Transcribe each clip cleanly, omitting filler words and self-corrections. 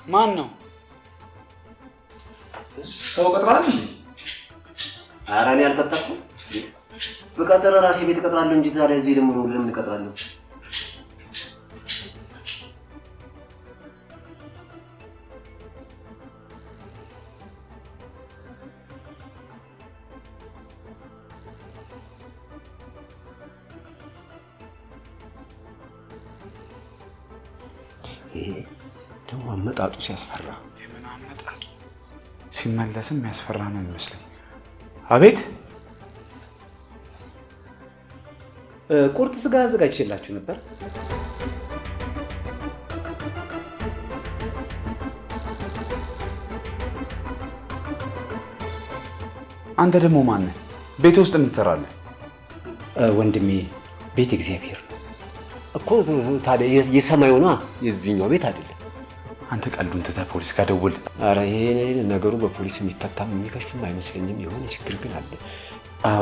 ማን ነው? ሰው ቀጥራለህ እንዴ? ኧረ እኔ አልቀጠርኩም። በቀጠረ ራሴ ቤት እቀጥራለሁ እንጂ ታዲያ እዚህ ደግሞ ለምን እቀጥራለሁ? ደግሞ አመጣጡ ሲያስፈራ። የምን አመጣጡ? ሲመለስም ያስፈራ ነው የሚመስለኝ። አቤት። ቁርጥ ስጋ አዘጋጅቼላችሁ ነበር። አንተ ደግሞ ማን ነህ? ቤት ውስጥ ምን ትሰራለህ? ወንድሜ ቤት እግዚአብሔር ነው እኮ። ታዲያ የሰማዩ ነዋ፣ የዚህኛው ቤት አይደለም። አንተ ቀልዱን ትተህ ፖሊስ ጋር ደውል። ኧረ ይሄ ነገሩ በፖሊስ የሚፈታም የሚከሽፍም አይመስለኝም። የሆነ ችግር ግን አለ።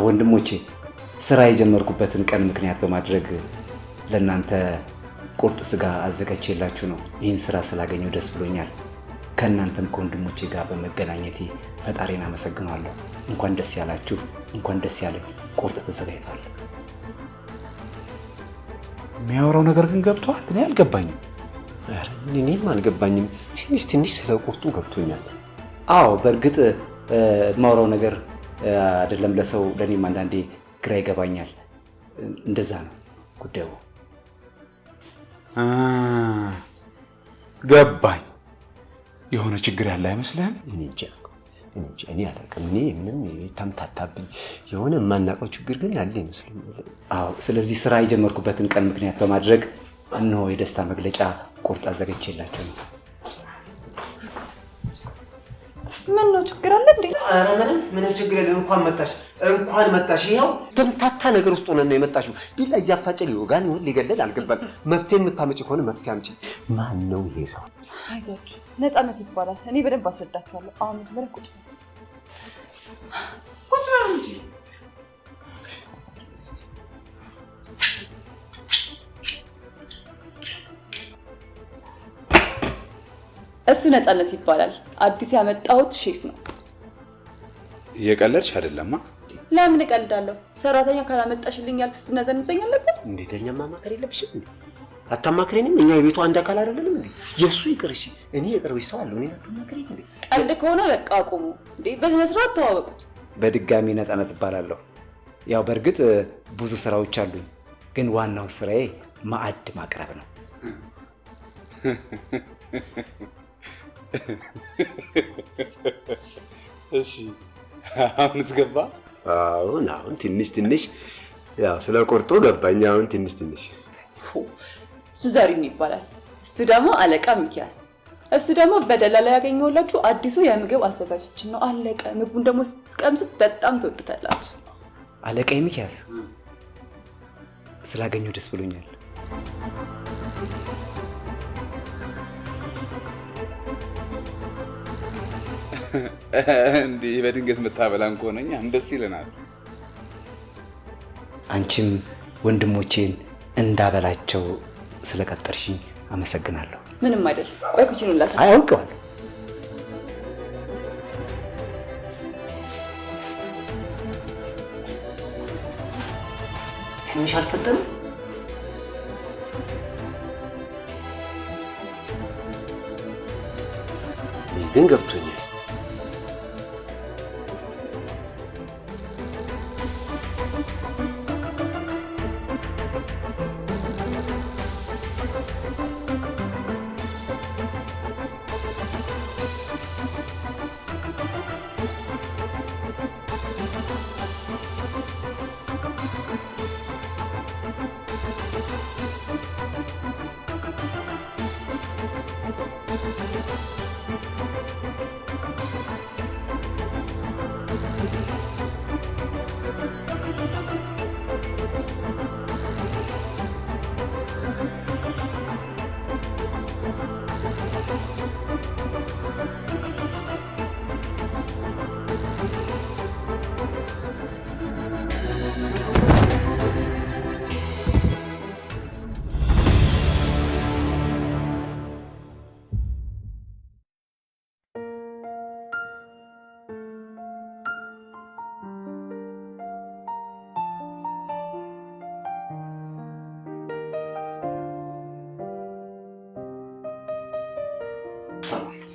ወንድሞቼ ስራ የጀመርኩበትን ቀን ምክንያት በማድረግ ለእናንተ ቁርጥ ስጋ አዘጋጅቼላችሁ ነው። ይህን ስራ ስላገኘው ደስ ብሎኛል። ከእናንተም ከወንድሞቼ ጋር በመገናኘቴ ፈጣሪን አመሰግናለሁ። እንኳን ደስ ያላችሁ፣ እንኳን ደስ ያለኝ። ቁርጥ ተዘጋጅቷል። የሚያወራው ነገር ግን ገብቶሃል? እኔ አልገባኝም። እኔም አልገባኝም። ትንሽ ስለ ቁርጡ ገብቶኛል። አዎ በእርግጥ የማወራው ነገር አይደለም ለሰው ለእኔም አንዳንዴ ግራ ይገባኛል። እንደዛ ነው ጉዳዩ። ገባኝ። የሆነ ችግር ያለ አይመስልህም? እኔ አላውቅም። እኔ ምንም የተምታታብኝ የሆነ የማናውቀው ችግር ግን ያለ ይመስለኛል። አዎ ስለዚህ ስራ የጀመርኩበትን ቀን ምክንያት በማድረግ እነሆ የደስታ መግለጫ ቁርጥ አዘጋጅቼላችሁ ነው። ምን ነው ችግር አለ እንዴ? ኧረ ምንም ችግር የለም። እንኳን መጣሽ። ይኸው ተምታታ ነገር ውስጥ ሆነን ነው የመጣሽው። ቢላ እያፋጨ ሊወጋን ይሁን ሊገለል አልገባል። መፍትሄ የምታመጪ ከሆነ መፍትሄ አምጪ። ማን ነው ይሄ ሰው? አይዟችሁ፣ ነፃነት ይባላል። እኔ በደንብ አስረዳችኋለሁ። አሁን መጀመሪያ ቁጭ በሉ እንጂ። እሱ ነፃነት ይባላል። አዲስ ያመጣሁት ሼፍ ነው። እየቀለድሽ አይደለማ? ለምን እቀልዳለሁ? ሰራተኛ ካላመጣሽልኝ ያልክ ስትነዘንዘኝ አለብን? እንዴት እኛ ማማከር የለብሽም እንዴ? አታማክሬንም? እኛ የቤቱ አንድ አካል አይደለንም እንዴ? የሱ ይቅር እሺ፣ እኔ የቅርብሽ ሰው አለው። እኔ አታማክሬኝ እንዴ? ቀልድ ከሆነ በቃ አቁሙ እንዴ። በስነ ስርዓት ተዋወቁት። በድጋሚ ነፃነት እባላለሁ። ያው በእርግጥ ብዙ ስራዎች አሉኝ፣ ግን ዋናው ስራዬ ማዕድ ማቅረብ ነው። እሺ አሁንስ ገባ? አሁን ትንሽ ያው ስለ ቁርጡ ገባኝ። አሁን ትንሽ እሱ ዘሪሁን ይባላል። እሱ ደግሞ አለቃ ሚኪያስ። እሱ ደግሞ በደላላ ያገኘሁላችሁ አዲሱ የምግብ አዘጋጃችን ነው። አለቀ። ምግቡን ደግሞ ስትቀምሱት በጣም ትወዱታላችሁ። አለቃ ሚኪያስ ስላገኘሁ ደስ ብሎኛል። እንዴ በድንገት መታበላን ከሆነ እኛም ደስ ይለናል። አንቺም ወንድሞቼን እንዳበላቸው ስለቀጠርሽኝ አመሰግናለሁ። ምንም አይደል። ቆይ ኩቺኑን ላሳ አውቀዋለሁ። ትንሽ አልፈጠንም ግን ገብቶኛል።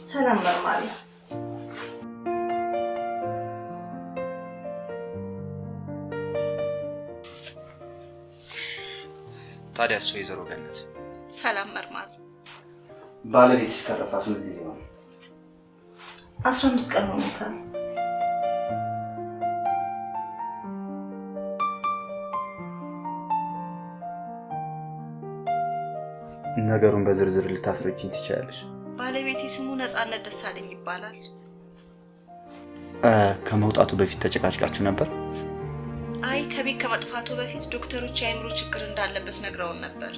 ሰላም መርማሪ። ታዲያስ ወይዘሮ ገነት? ሰላም መርማሪ። ባለቤትሽ ከጠፋ ስንት ጊዜ ነው? 15 ቀን ሆኖታል። ነገሩን በዝርዝር ልታስረጂኝ ትችላለሽ? ባለቤቴ ስሙ ነፃነት ደሳለኝ ይባላል። ከመውጣቱ በፊት ተጨቃጭቃችሁ ነበር? አይ ከቤት ከመጥፋቱ በፊት ዶክተሮች የአእምሮ ችግር እንዳለበት ነግረውን ነበር።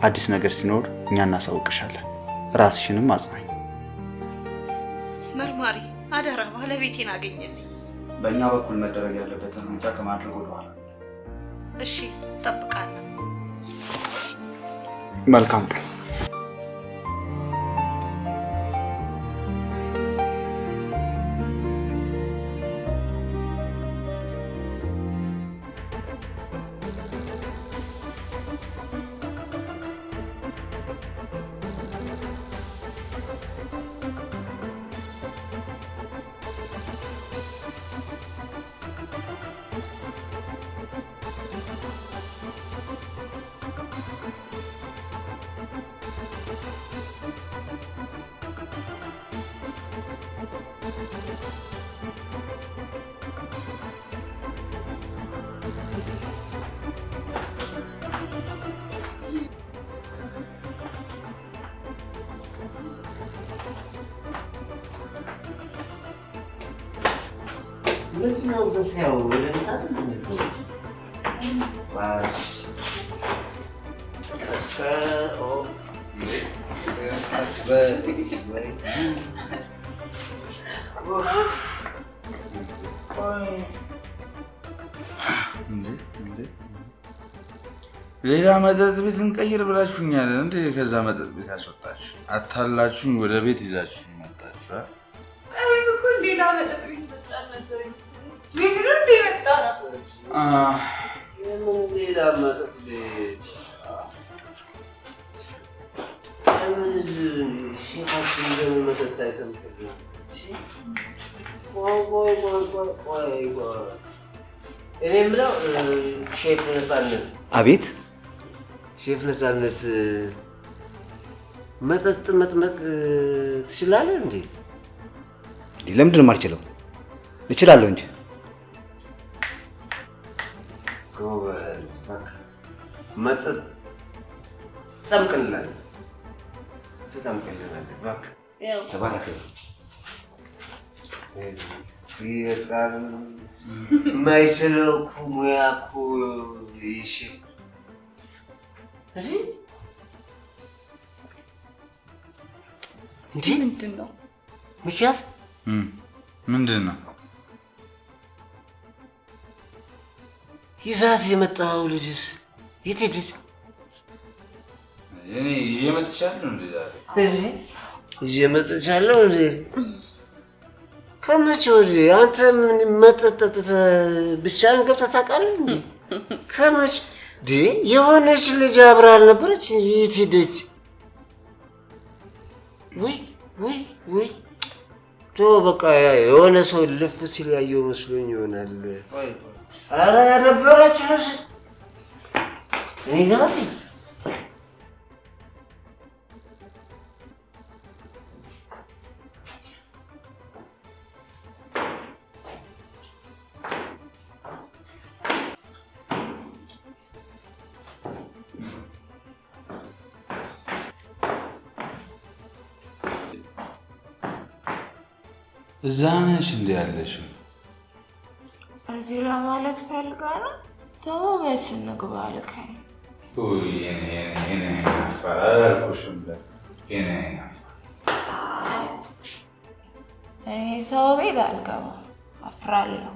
አዲስ ነገር ሲኖር እኛ እናሳውቅሻለን። ራስሽንም አጽናኝ። መርማሪ አደራ ባለቤቴን አገኘልኝ። በእኛ በኩል መደረግ ያለበትን እርምጃ ከማድረግ ወደኋላ። እሺ እጠብቃለሁ። መልካም ቀን። ምንድነው ደፋው? ወለታ ዋስ አሰኦ ሌላ መጠጥ ቤት እንቀይር ብላችሁኛል እንዴ? ከዛ መጠጥ ቤት አስወጣችሁ አታላችሁኝ፣ ወደ ቤት ይዛችሁ መጣችሁ። አይ በኩል ሌላ መጠጥ ቤት መጣን ነበር ቤት ነው እንዴ መጣ ነው? የምን ሌላ መጠጥ ቤት? ሼፋችን ደግሞ መጠጥ አይተምክል። ቆይ እኔ የምለው ሼፍ ነፃነት። አቤት። ሼፍ ነፃነት መጠጥ መጥመቅ ትችላለህ እንዴ? ለምንድን ነው የማልችለው? እችላለሁ እንጂ። ጎበዝ፣ በቃ መጠጥ ትጠምቅልናለህ። በቃ ተባረክ። በጣም የማይችለው እኮ ሙያ እኮ ይሽ እንዴ ምንድን ነው ሚኪያስ? ምንድን ነው ይዛት የመጣው ልጅስ የት ሄደች? እኔ ይዤ መጥቻለሁ እንዴ? ዛሬ ይዤ መጥቻለሁ እንዴ? ከመቼ ወዲህ አንተ ምን መጠጥ ብቻህን ገብተህ ታውቃለህ እንዴ? ከመቼ የሆነች ልጅ አብራ አልነበረች? የት ሄደች? ወይ በቃ የሆነ ሰው ልፍ ሲል ያየው መስሎኝ ይሆናል። ኧረ ነበረች እኔ ጋር እዛ ነሽ እንዴ ያለሽው? እዚህ ለማለት ፈልጋለሁ። ደግሞ መች እንግባ አልከኝ? የኔ አፋር አላልኩሽም? እኔ ሰው ቤት አልገባም፣ አፍራለሁ።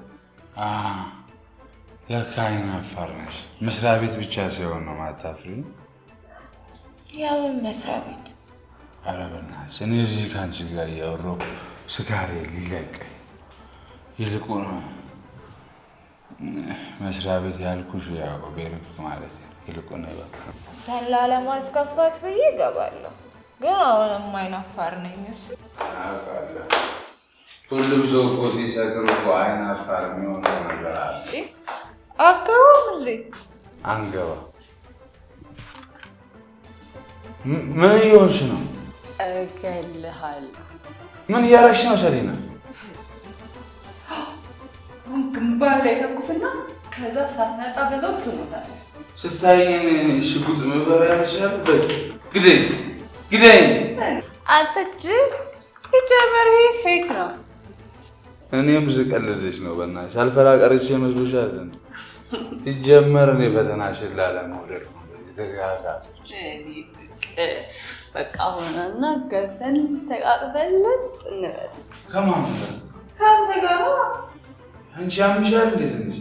ለካ አይን አፋር ነሽ። መስሪያ ቤት ብቻ ሲሆን ነው ማታፍሪው? የምን መስሪያ ቤት? ኧረ በእናትሽ እኔ እዚህ ከአንቺ ጋር እያወራሁ ስጋሬ ሊለቀኝ። ይልቁን መስሪያ ቤት ያልኩሽ ያው ቤሩት ማለት ነው። ይልቁን በቃ ተላ ለማስከፋት ብዬ እገባለሁ። ግን አሁንም አይናፋር ነኝ። እሱ አውቃለሁ። ሁሉም ሰው እኮ ሲሰክር እኮ አይናፋር የሚሆነው ነገር አለ። አገባም እንዴ? አንገባ። ምን እየሆንሽ ነው? እገልሃለሁ። ምን እያደረግሽ ነው ሰሊና? ግንባር ላይ ተኩስና ከዛ ሳትነቃ በዛው ትሞታለህ። ስታይኝ ሽጉጥ መበራ ይመስላል። ግደኝ ግደኝ። አትጅ ይጀመር። ይሄ ፌክ ነው። እኔም ዝቀልድሽ ነው። በእናትሽ ሳልፈራ ቀርቼ መስሎሻል? ሲጀመር እኔ ፈተናሽን ላለመውደድ ነው የተጋጋዞች። በቃ ሆነና ገብተን ተቃቅፈለን እንበል። ከማን ጋር? ከአንተ ጋር። አንቺ ያምሻል እንዴ ትንሽ?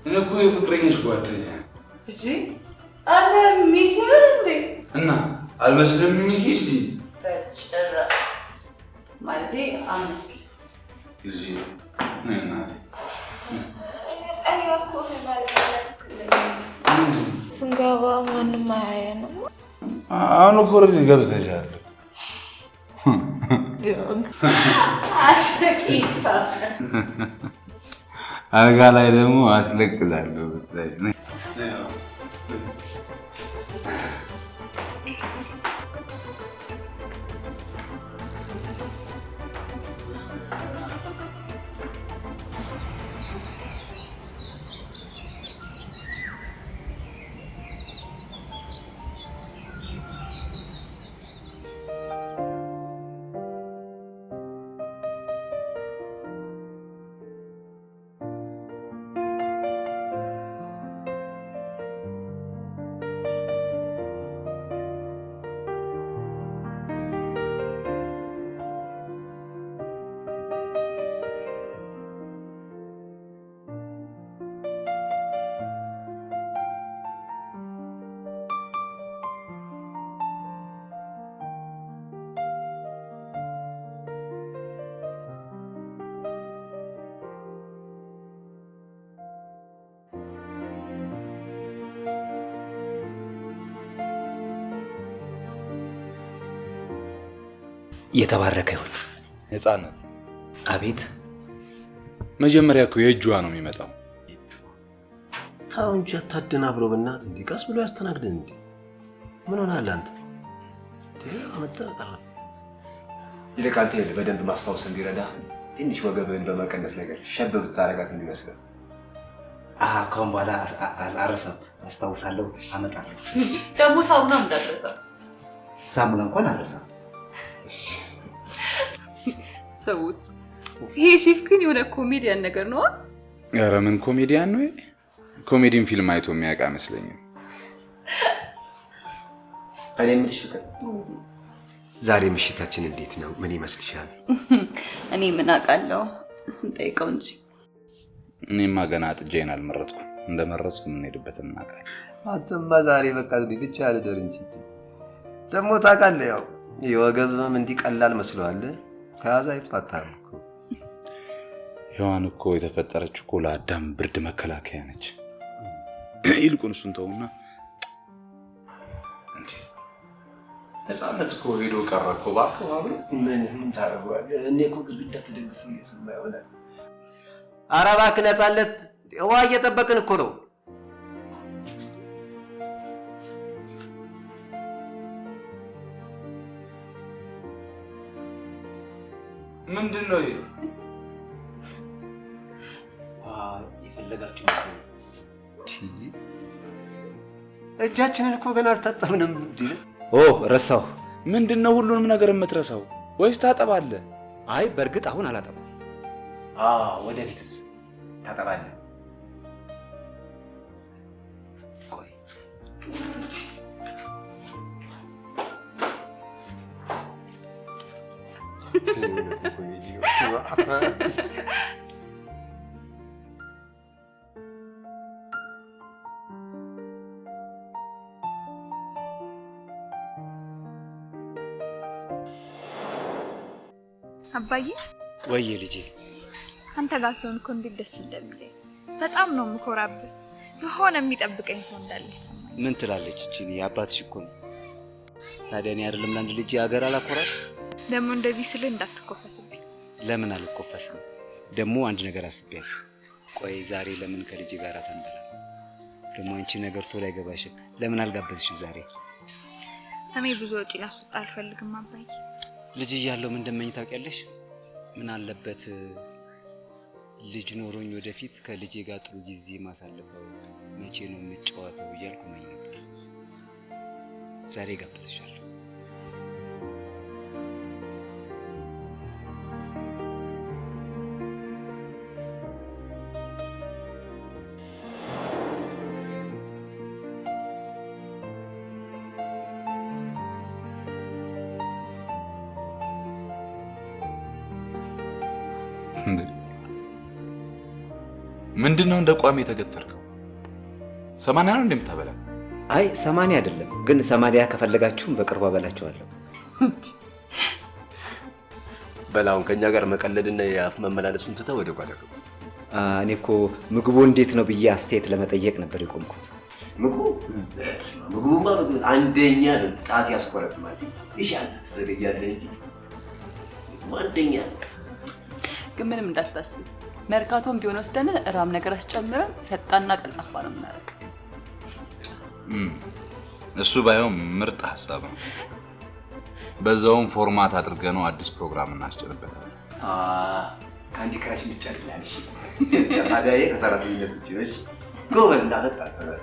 እኔ እኮ የፍቅረኛሽ ጓደኛ እንጂ አንተ ሚኪ ነህ እንዴ? እና አልመስልም ሚኪ? እስኪ በጭራሽ ማለቴ አመስል ልጄ ነይ እናቴ። ስንገባ ማንም አያየንም። አሁን እኮ ገብተሻል። አስቂሳ አልጋ ላይ ደግሞ አስለቅላለሁ። የተባረከ ይሁን። ነፃነት። አቤት። መጀመሪያ እኮ የእጇ ነው የሚመጣው። ታው እንጂ አታደናብሮ በእናትህ። እንዴ ቀስ ብሎ ያስተናግደን። እንዴ ምን ሆነሃል አንተ? አመጣ ቀረ። ይልቅ አንተ በደንብ ማስታወስ እንዲረዳ ትንሽ ወገብህን በመቀነት ነገር ሸብ ብታረጋት እንዲመስለው። ከአሁን በኋላ አልረሳም። አስታውሳለሁ፣ አመጣለሁ። ደግሞ ሳሙና እንዳትረሳ። ሳሙና እንኳን አልረሳም። ሰዎች ይሄ ሼፍ ግን የሆነ ኮሜዲያን ነገር ነው። ኧረ ምን ኮሜዲያን ነው? ኮሜዲን ፊልም አይቶ የሚያውቅ አይመስለኝም። እኔ የምልሽ ፍቅር፣ ዛሬ ምሽታችን እንዴት ነው? ምን ይመስልሻል? እኔ ምን አውቃለሁ፣ እሱን ጠይቀው እንጂ። እኔማ ገና ጥጄን አልመረጥኩም። እንደመረጥኩ የምንሄድበትን እናውቃለን። አንተማ ዛሬ በቃ ብቻ ልደር እንጂ ደግሞ ታውቃለህ፣ ያው የወገብም እንዲህ ቀላል መስለዋል። ከያዛ ይፋታል እኮ። ሔዋን እኮ የተፈጠረች እኮ ለአዳም ብርድ መከላከያ ነች። ይልቁን እሱን ተውና እንዴ ነፃነት እኮ ሄዶ ቀረ እኮ። እባክህ አብረን ምን ታደርገዋለህ? እኔ እኮ ግድግዳ ተደግፎ እየሰማ ይሆናል። ኧረ እባክህ ነፃነት፣ ውሃ እየጠበቅን እኮ ነው። ምንድን ነው ይሄ? የፈለጋችሁ መስሎኝ። እጃችንን እኮ ገና አልታጠብንም። ረሳሁ። ምንድን ነው ሁሉንም ነገር የምትረሳው? ወይስ ታጠባለህ? አይ በእርግጥ አሁን አላጠባም። ወደፊትስ ታጠባለህ? ቆይ አባዬ ወይዬ ልጄ፣ አንተ ጋር ስሆን እንዴት ደስ እንደሚለኝ በጣም ነው የምኮራብህ። የሆነ የሚጠብቀኝ ሰው እንዳለ ይሰማኛል። ምን ትላለች እቺ? የአባትሽ እኮ ነው። ታዲያ እኔ አይደለም ለአንድ ልጅ ሀገር አላኮራል? ደግሞ እንደዚህ ስል እንዳትኮፈስብኝ። ለምን አልኮፈስም? ደግሞ አንድ ነገር አስቤያለሁ። ቆይ ዛሬ ለምን ከልጅ ጋር ታንበላ? ደግሞ አንቺ ነገር ቶሎ አይገባሽም። ለምን አልጋበዝሽም ዛሬ? እኔ ብዙ ወጪ ላስወጣ አልፈልግም አባዬ። ልጅ እያለሁ ምን እንደምኝ ታውቂያለሽ? ምን አለበት ልጅ ኖሮኝ ወደፊት ከልጄ ጋር ጥሩ ጊዜ ማሳለፈው፣ መቼ ነው የምጫወተው እያልኩ መኝ ነበር። ዛሬ ጋብዝሻለሁ። ምንድነው እንደ ቋሚ የተገተርከው? 80 ነው እንደምታበላ? አይ 80 አይደለም፣ ግን 80 ከፈለጋችሁም በቅርቡ አበላችኋለሁ። በላውን ከኛ ጋር መቀለድና የአፍ መመላለሱን ትተህ ወደ ጓዳ ገባ። እኔ እኮ ምግቡ እንዴት ነው ብዬ አስተያየት ለመጠየቅ ነበር የቆምኩት። ምግቡማ አንደኛ ነው። ጣት ያስቆረጥማል። ይሻል ትዘገያለህ እንጂ አንደኛ ነው። ግን ምንም እንዳታስብ፣ መርካቶም ቢሆን ወስደን ራም ነገር አስጨምረን ፈጣንና ቀልጣፋ ነው የምናደርገው። እሱ ባይሆን ምርጥ ሀሳብ ነው። በዛውም ፎርማት አድርገን ነው አዲስ ፕሮግራም እናስጨርበታለን። ካንዲ ክራሽ ይቻላል። እሺ ታዲያ ከሰራተኝነት ውጪ ነሽ ጎበዝ እንዳፈጣጥ ነው።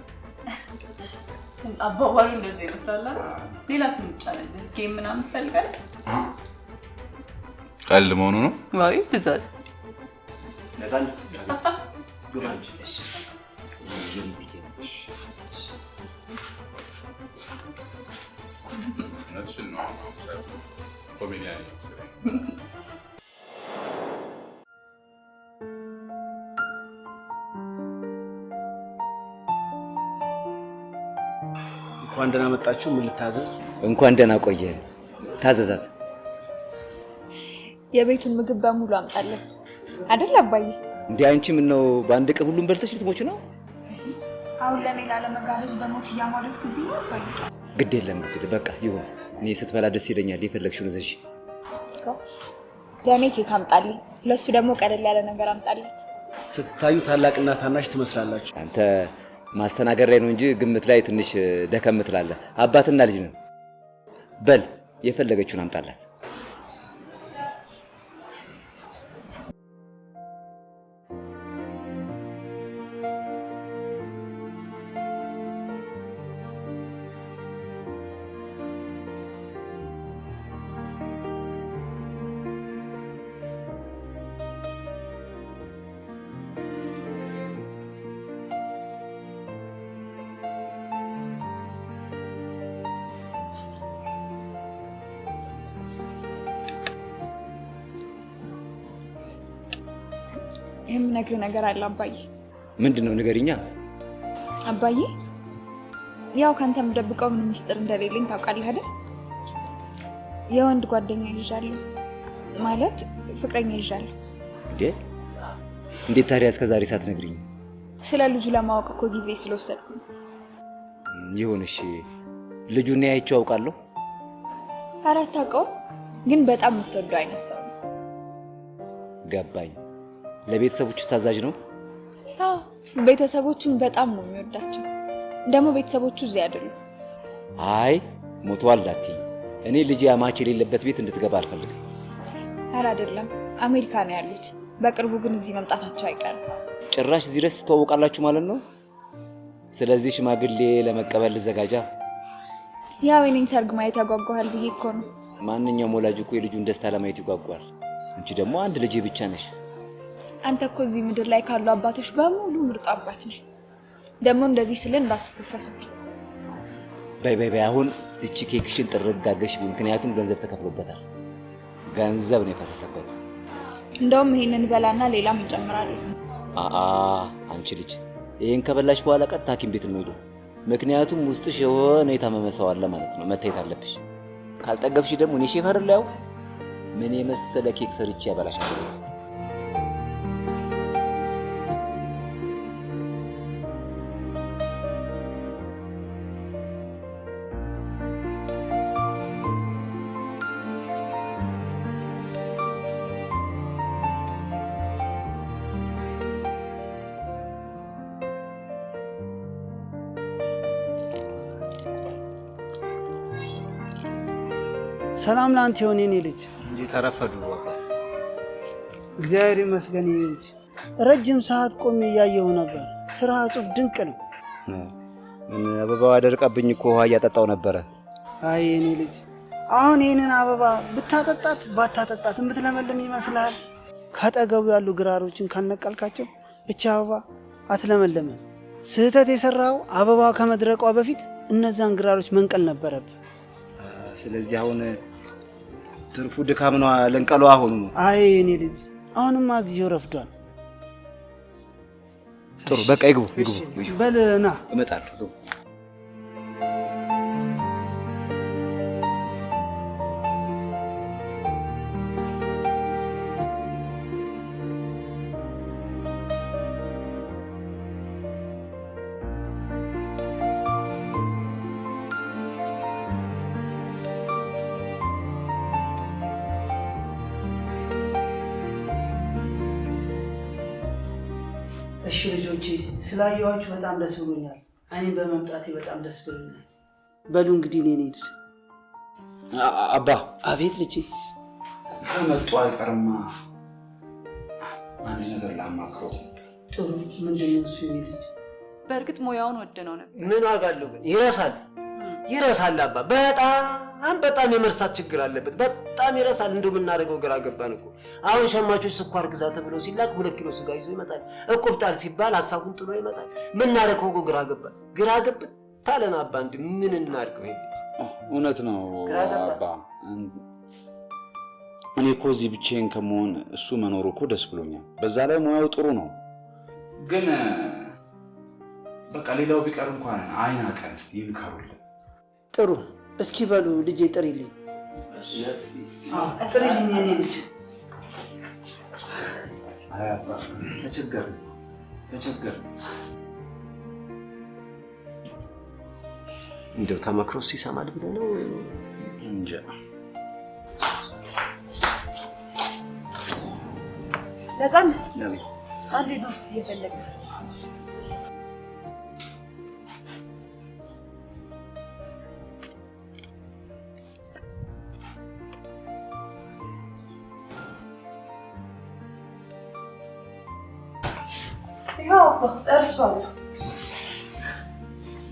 አባባሉ እንደዚህ ይመስላል። ሌላስ ምን ይቻላል? ጌም ምናምን ትፈልጋለህ? ቀልድ መሆኑ ነው ወይ ትእዛዝ? ለዛን ጉራንች እሺ እንኳን ደህና መጣችሁ። ምን ልታዘዝ? እንኳን ደህና ቆየ። ታዘዛት። የቤቱን ምግብ በሙሉ አምጣለን አይደል አባዬ? እንዴ አንቺ ምን ነው በአንድ ቀን ሁሉም በልተሽ ልትሞች ነው? አሁን ለኔ ላለመጋበዝ በሞት እያማለትኩብኝ ነው አባዬ። ግድ የለም በቃ ይሁን። እኔ ስትበላ ደስ ይለኛል። የፈለግሽውን እዘዥ። ለኔ ኬክ አምጣልኝ፣ ለሱ ደግሞ ቀለል ያለ ነገር አምጣልኝ። ስትታዩ ታላቅና ታናሽ ትመስላላችሁ። አንተ ማስተናገድ ላይ ነው እንጂ ግምት ላይ ትንሽ ደከም ትላለህ። አባትና ልጅ ነው። በል የፈለገችውን አምጣላት። የምነግርህ ነገር አለ አባዬ። ምንድነው? ንገሪኛ። አባዬ ያው ካንተ የምደብቀው ምንም ሚስጥር እንደሌለኝ ታውቃለህ አይደል? የወንድ ጓደኛ ይዣለሁ፣ ማለት ፍቅረኛ ይዣለሁ። እንዴት ታዲያ እስከዛሬ ሳትነግሪኝ? ስለ ልጁ ለማወቅ እኮ ጊዜ ስለወሰድኩ። ይሁን እሺ። ልጁን ያይቼው አውቃለሁ። ኧረ አታውቀውም፣ ግን በጣም የምትወደው አይነት ሰው ነው። ገባኝ። ለቤተሰቦቹ ታዛዥ ነው? አዎ፣ ቤተሰቦቹን በጣም ነው የሚወዳቸው። ደግሞ ቤተሰቦቹ እዚህ አይደሉም። አይ ሞቷል ዳትኝ። እኔ ልጅ አማች የሌለበት ቤት እንድትገባ አልፈልግም። ኧረ አይደለም፣ አሜሪካ ነው ያሉት። በቅርቡ ግን እዚህ መምጣታቸው አይቀርም። ጭራሽ እዚህ ድረስ ትተዋወቃላችሁ ማለት ነው? ስለዚህ ሽማግሌ ለመቀበል ልዘጋጃ። ያው የኔን ሰርግ ማየት ያጓጓሃል ብዬ እኮ ነው። ማንኛውም ወላጅ እኮ የልጁን ደስታ ለማየት ይጓጓል። አንቺ ደግሞ አንድ ልጅ ብቻ ነሽ። አንተ እኮ እዚህ ምድር ላይ ካሉ አባቶች በሙሉ ምርጥ አባት ነህ። ደግሞ እንደዚህ ስለ እንዳትኮፈስብኝ። በይ አሁን እቺ ኬክሽን ጥርግ አድርገሽ፣ ምክንያቱም ገንዘብ ተከፍሎበታል። ገንዘብ ነው የፈሰሰበት። እንደውም ይሄንን በላና ሌላም እንጨምራለን። አንቺ ልጅ ይሄን ከበላሽ በኋላ ቀጥታ ሐኪም ቤት ነው። ምክንያቱም ውስጥሽ የሆነ የታመመ ሰው አለ ማለት ነው። መታየት አለብሽ። ካልጠገብሽ ደግሞ እኔ ሼፍ አይደለሁ። ምን የመሰለ ኬክ ሰርቼ ያበላሻለሁ። ሰላም ላንተ ይሁን የኔ ልጅ። እንጂ ተረፈዱ። እግዚአብሔር ይመስገን የኔ ልጅ። ረጅም ሰዓት ቆሜ እያየሁ ነበር። ስራ እጹብ ድንቅ ነው። ምን አበባው አደረቀብኝ እኮ ውሃ እያጠጣው ነበረ። አይ የኔ ልጅ አሁን ይህንን አበባ ብታጠጣት ባታጠጣት የምትለመልም ይመስልሃል? ካጠገቡ ያሉ ግራሮችን ካነቀልካቸው እቺ አበባ አትለመልምም። ስህተት የሰራው አበባ ከመድረቋ በፊት እነዛን ግራሮች መንቀል ነበረብህ። ስለዚህ አሁን ትርፉ ድካም ነው ለንቀሉ አሁን ነው። አይ የኔ ልጅ አሁንማ ጊዜው ረፍዷል። ጥሩ በቃ ይግቡ። በል ና እመጣለሁ። እሺ ልጆቼ ስላየኋችሁ በጣም ደስ ብሎኛል። እኔም በመምጣቴ በጣም ደስ ብሎኛል። በሉ እንግዲህ እኔ ልሂድ። አባ። አቤት ልጄ። ከመጡ አይቀርማ አንድ ነገር ላማክሮት ነበር። ጥሩ። ምንድን ነው እሱ የኔ ልጅ? በእርግጥ ሙያውን ወደነው ነበር። ምን ዋጋ አለው ግን? ይረሳል አባ። በጣም የመርሳት ችግር አለበት። በጣም ይረሳል። እንደው የምናደርገው ግራ ገባን እኮ። አሁን ሸማቾች ስኳር ግዛ ተብሎ ሲላክ 2 ኪሎ ስጋ ይዞ ይመጣል። እቁብጣል ሲባል ሀሳቡን ጥሎ ይመጣል። ምናደርገው ግራ ገባን። ግራ ገብት ታለን አባ። እንደ ምን እናድርገው? ይሄ ልጅ እውነት ነው አባ። እኔ እኮ እዚህ ብቻዬን ከመሆን እሱ መኖሩ እኮ ደስ ብሎኛል። በዛ ላይ ሙያው ጥሩ ነው። ግን በቃ ሌላው ቢቀር እንኳን አይናቀን እስቲ ይምከሩልን። ጥሩ። እስኪ በሉ ልጄ ጥሪልኝ። ጥሪልኝ የኔ ልጅ። አይ አባ ተቸገር እንደው ተመክሮስ ይሰማል ብለህ ነው እንጂ። ለዛም አንዴ ነው ውስጥ እየፈለገ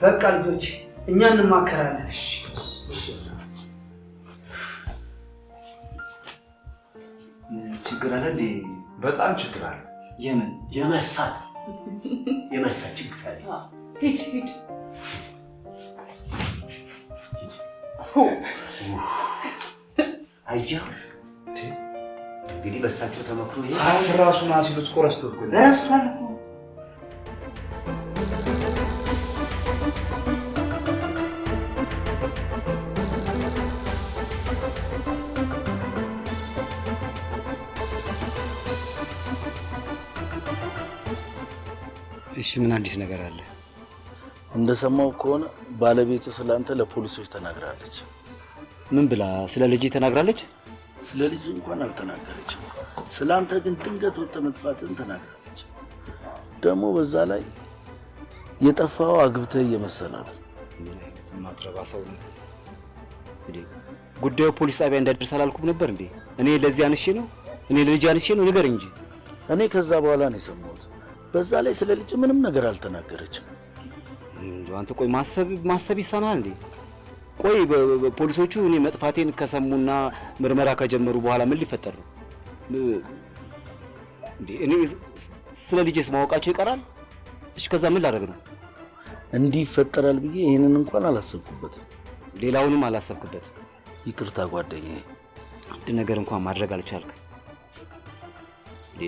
በቃ ልጆች እኛ እንማከራለን። ችግር አለ እንዴ? በጣም ችግር አለ። የምን? የመርሳት ችግር አለ። ሂድ አየሁ እንግዲህ በሳቸው ተመክሮ ይሄ ራሱን አሲሉት ቆረስቶት እኮ ረስቷል እኮ። እሺ ምን አዲስ ነገር አለ? እንደሰማው ከሆነ ባለቤት ስላንተ ለፖሊሶች ተናግራለች። ምን ብላ? ስለ ልጅ ተናግራለች? ስለ ልጅ እንኳን አልተናገረችም። ስላንተ ግን ድንገት ወጥተ መጥፋትን ተናግራለች። ደግሞ በዛ ላይ የጠፋው አግብተህ እየመሰላት። ምን አይነት ማትረባ ሰው ነው እንዴ? ጉዳዩ ፖሊስ ጣቢያ እንዳይደርስ አላልኩም ነበር እንዴ? እኔ ለዚህ አንሼ ነው? እኔ ለልጅ አንሼ ነው? ንገር እንጂ። እኔ ከዛ በኋላ ነው የሰማሁት። በዛ ላይ ስለ ልጅ ምንም ነገር አልተናገረችም። አንተ ቆይ ማሰብ ይሳናል እንዴ? ቆይ ፖሊሶቹ እኔ መጥፋቴን ከሰሙና ምርመራ ከጀመሩ በኋላ ምን ሊፈጠር ነው እንዴ? እኔ ስለ ልጅስ ማወቃቸው ይቀራል? እሺ ከዛ ምን ላደርግ ነው? እንዲህ ይፈጠራል ብዬ ይሄንን እንኳን አላሰብኩበትም። ሌላውንም አላሰብክበትም? ይቅርታ ጓደኛዬ። አንድ ነገር እንኳን ማድረግ አልቻልክም እንዴ?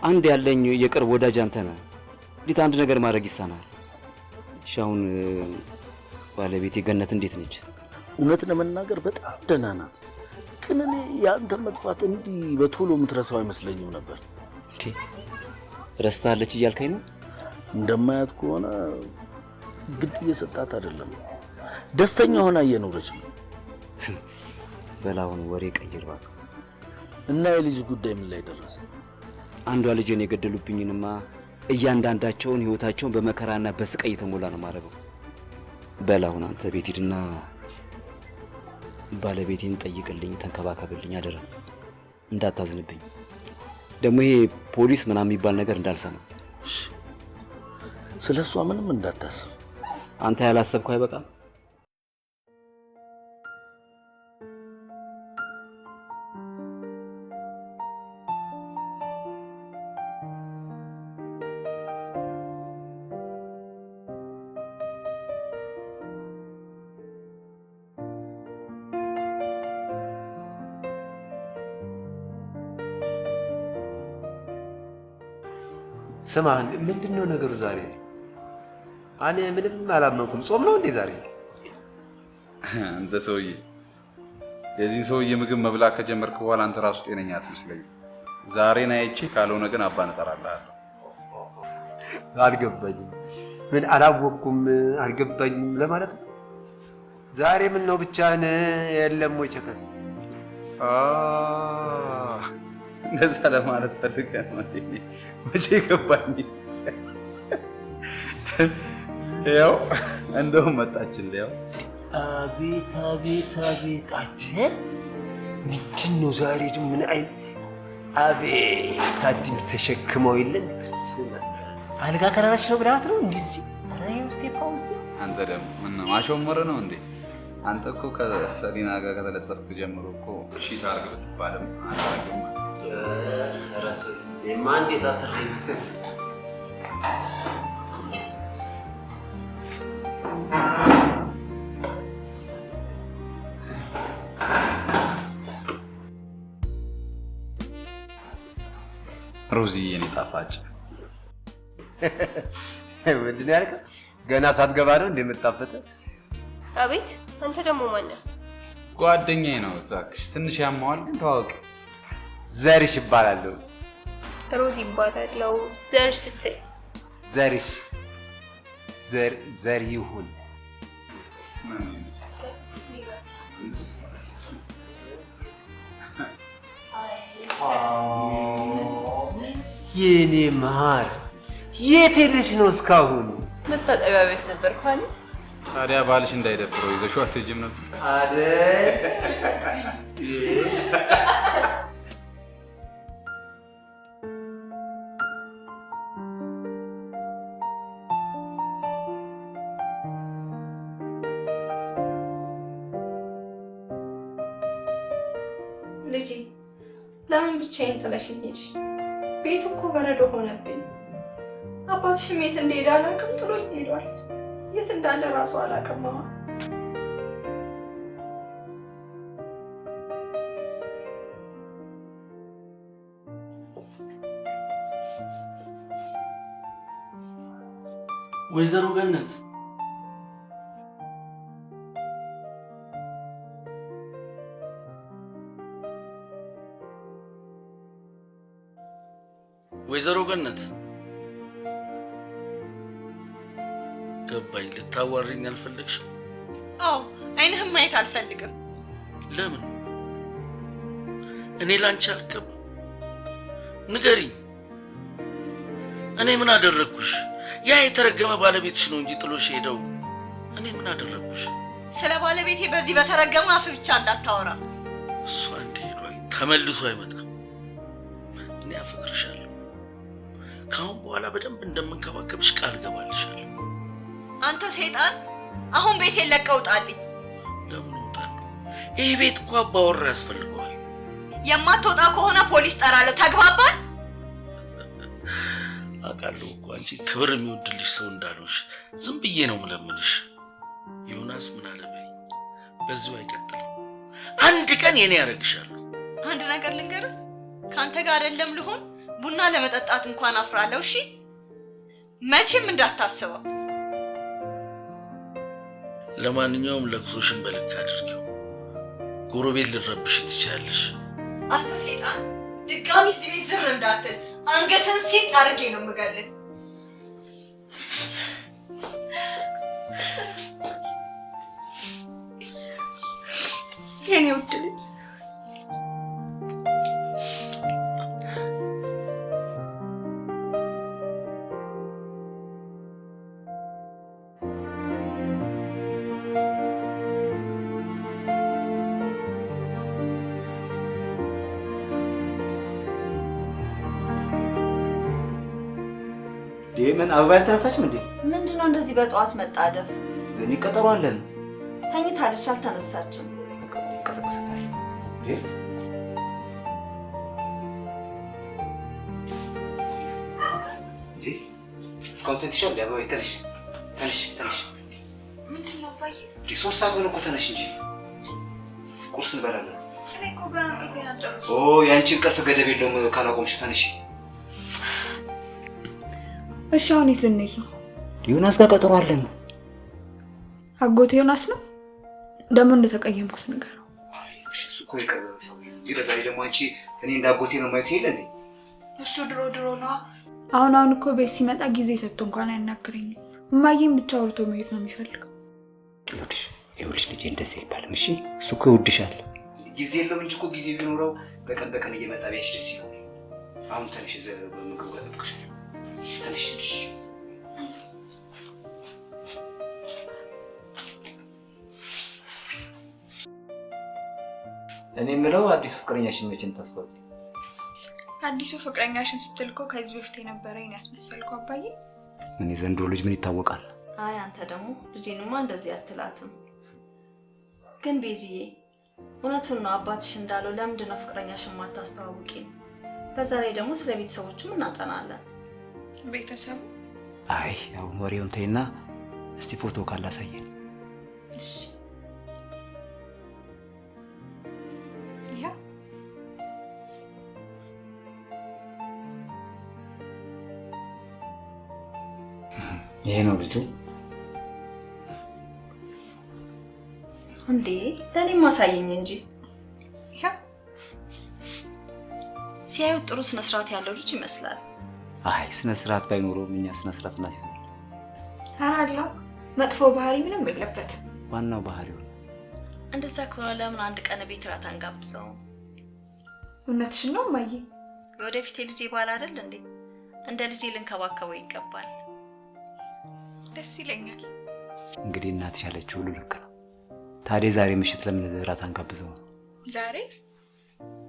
አንድ ያለኝ የቅርብ ወዳጅ አንተ ነህ። እንዴት አንድ ነገር ማድረግ ይሳናል? እሺ አሁን ባለቤቴ ገነት እንዴት ነች? እውነት ለመናገር በጣም ደህና ናት። ግን እኔ የአንተ መጥፋት እንዲህ በቶሎ የምትረሳው አይመስለኝም ነበር። እንዴ ረስታለች እያልከኝ ነው? እንደማያት ከሆነ ግድ እየሰጣት አይደለም፣ ደስተኛ ሆና እየኖረች ነው። በላውን ወሬ ቀይር እባክህ። እና የልጅ ጉዳይ ምን ላይ ደረሰ? አንዷ ልጄን የገደሉብኝንማ እያንዳንዳቸውን ህይወታቸውን በመከራና በስቃይ የተሞላ ነው ማድረገው። በላውን አንተ ቤት ሂድና ባለቤቴን ጠይቅልኝ፣ ተንከባከብልኝ አደራ። እንዳታዝንብኝ። ደግሞ ይሄ ፖሊስ ምናምን የሚባል ነገር እንዳልሰማ። ስለሷ ምንም እንዳታስብ። አንተ ያላሰብከው አይበቃም? ስማ ምንድነው ነገሩ ዛሬ? እኔ ምንም አላመንኩም። ጾም ነው እንዴ ዛሬ? አንተ ሰውዬ የዚህን ሰውዬ ምግብ መብላት ከጀመርክ በኋላ አንተ ራሱ ጤነኛ አትመስለኝም። ዛሬን አይቼ ካልሆነ ግን አባ እጠራልሃለሁ። አልገባኝም። ምን አላወቅኩም አልገባኝም ለማለት ነው። ዛሬ ምን ነው ብቻህን የለም ወይ ቸከስ? እንደዛ ለማለት ፈልገህ ነው እንዴ? መቼ ገባኝ። ያው እንደውም መጣችልህ። ያው አቤት አቤት አቤት! አንተ ምንድን ነው ዛሬ ደግሞ ምን አይነት አቤት! አዲም ተሸክመው የለን አልጋ ከራራች ነው ብላት ነው እንደዚህ አንተ ደግሞ ምን ማሾመር ነው እንዴ? አንተ እኮ ከሰሊና ጋር ከተለጠፍክ ጀምሮ እኮ እሺ ታርግ ብትባልም አላረግም። ረቶ የማን እንዴት አሰረኝ? ሮዚ የኔ ጣፋጭ ምንድን ነው ያልከው? ገና ሳትገባ ነው እንደምታፈተ? አቤት አንተ ደግሞ ማን ነህ? ጓደኛዬ ነው። እባክሽ ትንሽ ያማዋል ግን ተዋወቂ። ዘርሽ ይባላል። ሮዚ ይባላል። ዘርሽ ስትይ ዘርሽ ዘር ይሁን የኔ ማር የት ሄደሽ ነው እስካሁን? መታጠቢያ ቤት ነበርኩ አለ። ታዲያ ባልሽ እንዳይደብረው ይዘሽው አትሄጂም ነበር አይደል? ልጄ ለምን ብቻዬን ጥለሽኝ ሄድሽ? ቤቱ እኮ በረዶ ሆነብኝ። አባትሽም የት እንደሄደ አላውቅም፣ ጥሎኝ ሄዷል። የት እንዳለ ራሱ አላውቅም። ወይዘሮ ገነት ወይዘሮ ገነት ገባኝ። ልታዋሪኝ አልፈለግሽም? አዎ፣ አይንህም ማየት አልፈልግም። ለምን? እኔ ላንቺ አልገባም? ንገሪኝ። እኔ ምን አደረግኩሽ? ያ የተረገመ ባለቤትሽ ነው እንጂ ጥሎሽ ሄደው። እኔ ምን አደረግኩሽ? ስለ ባለቤቴ በዚህ በተረገመ አፍ ብቻ እንዳታወራ። እሷ እንደ ሄዷል፣ ተመልሶ አይመጣም። እኔ አፈቅርሻለሁ። ከአሁን በኋላ በደንብ እንደምንከባከብሽ ቃል ገባልሻለሁ። አንተ ሰይጣን! አሁን ቤቴን ለቀህ ውጣልኝ። ለምን እወጣለሁ? ይህ ቤት እኮ አባወራ ያስፈልገዋል። የማትወጣ ከሆነ ፖሊስ ጠራለሁ። ተግባባን? አውቃለሁ እኮ አንቺ ክብር የሚወድልሽ ሰው እንዳልሆንሽ ዝም ብዬ ነው ምለምንሽ። ዮናስ ምን አለ በይ፣ በዚሁ አይቀጥልም። አንድ ቀን የኔ ያደርግሻለሁ። አንድ ነገር ልንገርህ፣ ከአንተ ጋር አይደለም ልሆን ቡና ለመጠጣት እንኳን አፍራለሁ። እሺ መቼም እንዳታስበው። ለማንኛውም ለቅሶሽን በልክ አድርጊው። ጎረቤት ልረብሽ ትችያለሽ። አንተ ሰይጣን! ድጋሚ እዚህ ቤት ዝር እንዳትል አንገትን ሲጥ አድርጌ ነው የምገልህ። የኔ ውድ ልጅ ምን አበባ ያልተነሳችም እንዴ? ምንድነው እንደዚህ በጠዋት መጣደፍ? እኔ ቀጠሮ አለን። ተኝታለች፣ አልተነሳችም። ቀሰቀሰታል። እስካሁን ተንትሻል። አበባ ተነሽ ተነሽ ተነሽ። ምንድነው አባዬ? 3 ሰዓት ሆነ እኮ ተነሽ እንጂ ቁርስ እንበላለን። እኔ እኮ ገና እንቅልፌን አልጨረስኩም። ያንቺ እንቅልፍ ገደብ የለውም ካላቆምሽ ተነሽ። እሺ አሁን የት ልንሄድ ነው? ዮናስ ጋር ቀጠሮ አለን። አጎቴ ዮናስ ነው ደግሞ እንደተቀየምኩት ነገር ነው። እሱ እኮ የቀረበ ሰው ነው። ለዛሬ ደግሞ አንቺ እኔ እንዳጎቴ ነው ማየት የለ እንዴ? እሱ ድሮ ነው። አሁን እኮ ቤት ሲመጣ ጊዜ ሰጥቶ እንኳን አያናግረኝም። እማዬም ብቻ አውርቶ መሄድ ነው የሚፈልገው። ይኸውልሽ ልጄ እንደዚህ አይባልም እሺ። እሱ እኮ ይወድሻል። ጊዜ የለውም እንጂ እኮ ጊዜ ቢኖረው በቀን በቀን እየመጣ ቢያይሽ ደስ ይለው። አሁን ተነሽ፣ ምግብ እጠብቅሻለሁ። ተነሽ። እኔ የምለው አዲሱ ፍቅረኛሽን መቼ ታስተዋል? አዲሱ ፍቅረኛሽን ስትል እኮ ከዚህ በፊት የነበረኝ ያስመሰልከው አባዬ። እኔ ዘንድሮ ልጅ ምን ይታወቃል? አይ አንተ ደግሞ ልጄንማ እንደዚህ አትላትም። ግን ቤዚዬ እውነቱን ነው አባትሽ እንዳለው ለምንድን ነው ፍቅረኛሽን ማታስተዋውቂኝ? በዛ ላይ ደግሞ ስለ ቤተሰቦቹም እናጠናለን። ቤተሰቡ? አይ አሁን ወሬውን ተይና እስቲ ፎቶ ካላሳየን። እሺ ይሄ ነው ልጁ። እንዴ ለኔ ማሳየኝ እንጂ ሲያዩ ጥሩ ስነ ስርዓት ያለው ልጅ ይመስላል። አይ ስነ ስርዓት ባይኖረውም እኛ ስነ ስርዓት እናስይዘው። አራለው መጥፎ ባህሪ ምንም የለበትም። ዋናው ባህሪው። እንደዛ ከሆነ ለምን አንድ ቀን ቤት ራት አንጋብዘው? እውነትሽን ነው ማዬ። ወደፊት ልጄ ባል አይደል እንዴ? እንደ ልጄ ልንከባከበው ይገባል። ደስ ይለኛል። እንግዲህ እናትሽ ያለችው ሁሉ ልክ ነው። ታዲያ ዛሬ ምሽት ለምን ራት አንጋብዘው? ዛሬ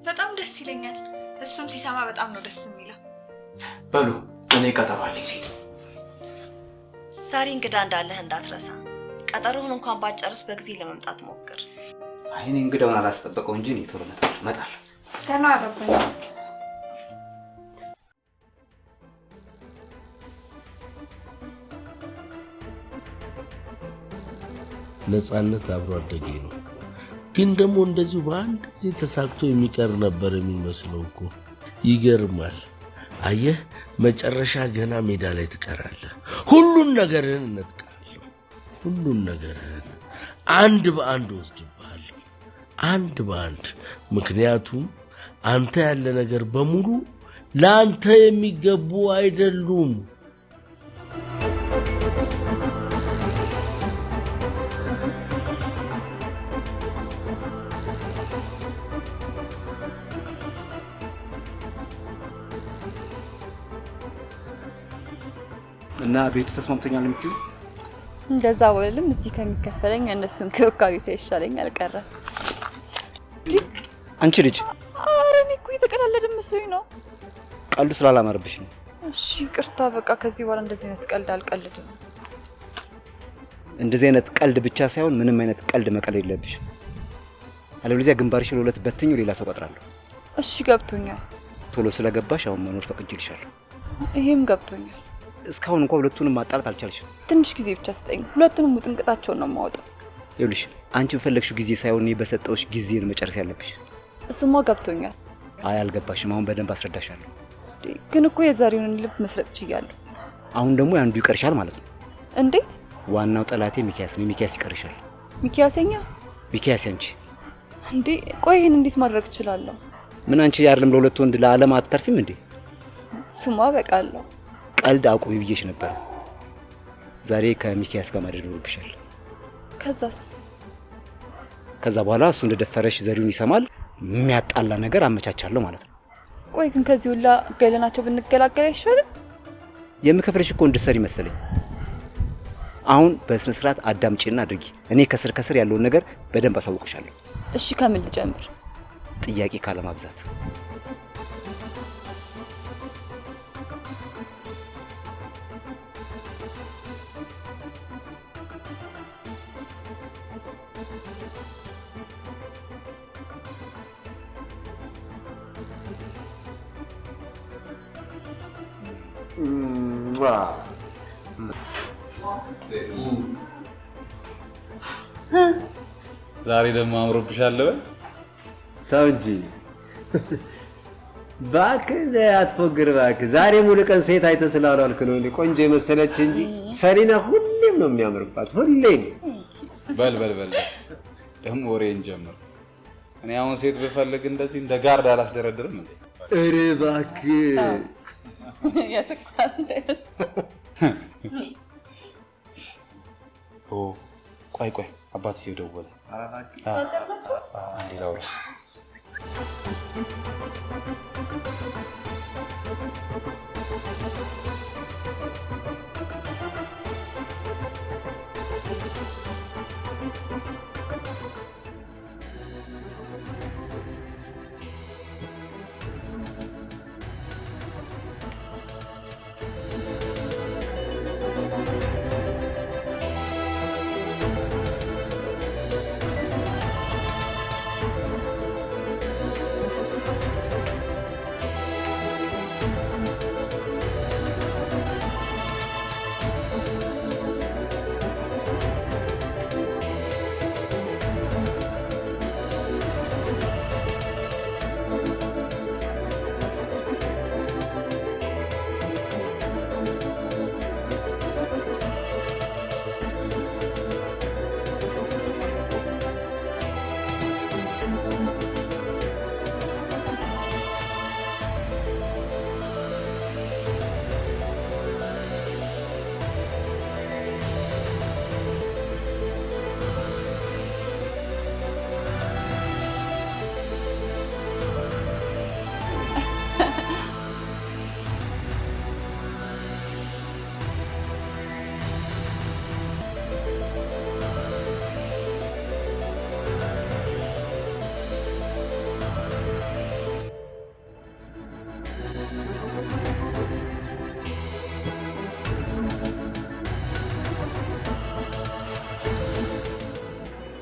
በጣም ደስ ይለኛል። እሱም ሲሰማ በጣም ነው ደስ የሚለው። በሉ እኔ ቀጠሮ አለኝ። ዛሬ እንግዳ እንዳለህ እንዳትረሳ። ቀጠሮውን እንኳን ባጨርስ በጊዜ ለመምጣት ሞክር። አይ እኔ እንግዳውን አላስጠበቀው እንጂ እኔ ቶሎ እመጣለሁ። ደህና አረፈኝ። ነፃነት አብሮ አደጌ ነው። ግን ደግሞ እንደዚሁ በአንድ ጊዜ ተሳክቶ የሚቀር ነበር የሚመስለው እኮ። ይገርማል። አየህ መጨረሻ ገና ሜዳ ላይ ትቀራለህ። ሁሉን ነገርህን እነጥቃለሁ። ሁሉን ነገርህን አንድ በአንድ ወስድብሃለሁ። አንድ በአንድ። ምክንያቱም አንተ ያለ ነገር በሙሉ ለአንተ የሚገቡ አይደሉም። እና ቤቱ ተስማምቶኛል የምትይው? እንደዛ ወልም እዚህ ከሚከፈለኝ እነሱን ክብካቤ ሳይሻለኝ አልቀረም። አንቺ ልጅ ኧረ እኔ እኮ የተቀላለደ መስሎኝ ነው። ቀልዱ ስላላማረብሽ ነው። እሺ ይቅርታ። በቃ ከዚህ በኋላ እንደዚህ አይነት ቀልድ አልቀልድም። እንደዚህ አይነት ቀልድ ብቻ ሳይሆን ምንም አይነት ቀልድ መቀለድ የለብሽም። አለበለዚያ ግንባርሽ ለሁለት በትኙ ሌላ ሰው ቀጥራለሁ። እሺ ገብቶኛል። ቶሎ ስለገባሽ አሁን መኖር ፈቅጄልሻለሁ። ይሄም ገብቶኛል። እስካሁን እንኳን ሁለቱንም ማጣላት አልቻልሽም። ትንሽ ጊዜ ብቻ ስጠኝ። ሁለቱንም ውጥንቅጣቸውን ነው የማወጣው። ይኸውልሽ አንቺ በፈለግሽው ጊዜ ሳይሆን እኔ በሰጠሁሽ ጊዜ ነው መጨረስ ያለብሽ። እሱማ ገብቶኛል። አይ አልገባሽም። አሁን በደንብ አስረዳሻለሁ። ግን እኮ የዛሬውን ልብ መስረቅ ችያለሁ። አሁን ደግሞ አንዱ ይቀርሻል ማለት ነው። እንዴት? ዋናው ጠላቴ ሚኪያስ ነው። ሚኪያስ ይቀርሻል። ሚኪያሰኛ? ሚኪያስ አንቺ እንዴ? ቆይ ይሄን እንዴት ማድረግ እችላለሁ? ምን አንቺ አይደለም ለሁለት ወንድ ለዓለም አትተርፊም እንዴ? እሱማ በቃለሁ። ቀልድ አቁሚ ብዬሽ ነበር። ዛሬ ከሚኪያስ ጋር ማድረግ ይኖርብሻል። ከዛስ? ከዛ በኋላ እሱ እንደደፈረሽ ዘሪውን ይሰማል። የሚያጣላ ነገር አመቻቻለሁ ማለት ነው። ቆይ ግን ከዚህ ሁላ ገለናቸው ብንገላገል አይሻልም? የምከፍልሽ እኮ እንድትሰሪ መሰለኝ። አሁን በስነ ስርዓት አዳምጪና አድርጊ። እኔ ከስር ከስር ያለውን ነገር በደንብ አሳውቅሻለሁ። እሺ ከምን ልጀምር? ጥያቄ ካለማብዛት። ዛሬ ደግሞ አምሮብሻል በል። ተው እንጂ እባክህ አትፎግር እባክህ። ዛሬ ሙሉ ቀን ሴት አይተህ ስላልዋልክ ነው እንዴ ቆንጆ የመሰለች እንጂ ሰሊና ሁሌም ነው የሚያምርባት ሁሌም። በል ደግሞ ወሬን ጀምር። እኔ አሁን ሴት ብፈልግ እንደዚህ እንደ ጋርድ አላስደረድርም እንዴ? ኧረ እባክህ ያስቃል። ቆይ አባትዬው ደወለ። አንዴ ላውራ።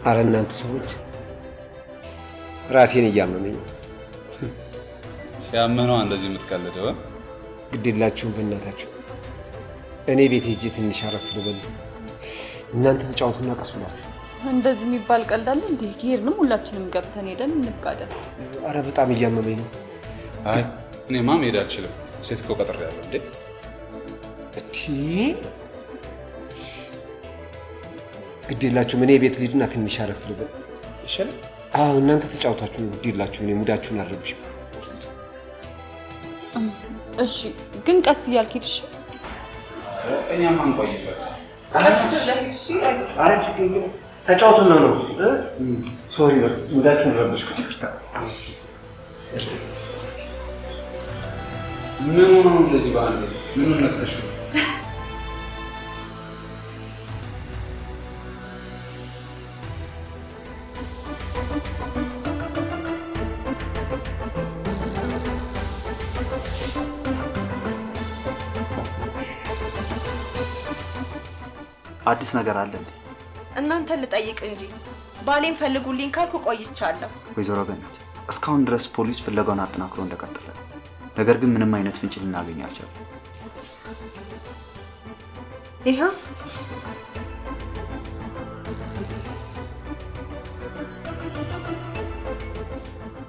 አረ እናንተ ሰዎች ራሴን እያመመኝ ነው። ሲያመነው እንደዚህ የምትቀልደው ግድ የላችሁም በእናታችሁ። እኔ ቤት ሄጄ ትንሽ አረፍ ልበል፣ እናንተ ተጫወቱና ቀስ ብላችሁ። እንደዚህ የሚባል ቀልድ አለ እንዴ? ከሄድንም ሁላችንም ገብተን ሄደን እንጋደም። አረ በጣም እያመመኝ ነው። አይ እኔማ መሄድ አልችልም። ሴት እኮ ቀጥሬያለሁ እንዴ። ግድ የላችሁም፣ እኔ ቤት ልሂድና ትንሽ አረፍ ልበል ይሻላል። አዎ እናንተ ተጫውታችሁ ነው። ግድ የላችሁም፣ እኔ ሙዳችሁን አልረብሽም። እሺ ግን ቀስ እያልክ ሂድ። እሺ እኛም አንቆይበት። ቀስ ብለህ ሂድ። እሺ አረ ችግር የለም፣ ተጫውቱና ነው። ሶሪ ሙዳችሁን ረብሽኩት፣ ይቅርታ። ምን ሆነ ነው እንደዚህ በአንዴ? ምን ነክተሽ ነው? አዲስ ነገር አለ እንዴ? እናንተን ልጠይቅ እንጂ ባሌን ፈልጉልኝ ካልኩ ቆይቻለሁ። ወይዘሮ ገነት እስካሁን ድረስ ፖሊስ ፍለጋውን አጠናክሮ እንደቀጠለ፣ ነገር ግን ምንም አይነት ፍንጭ ልናገኝ አልቻለም። ይሄ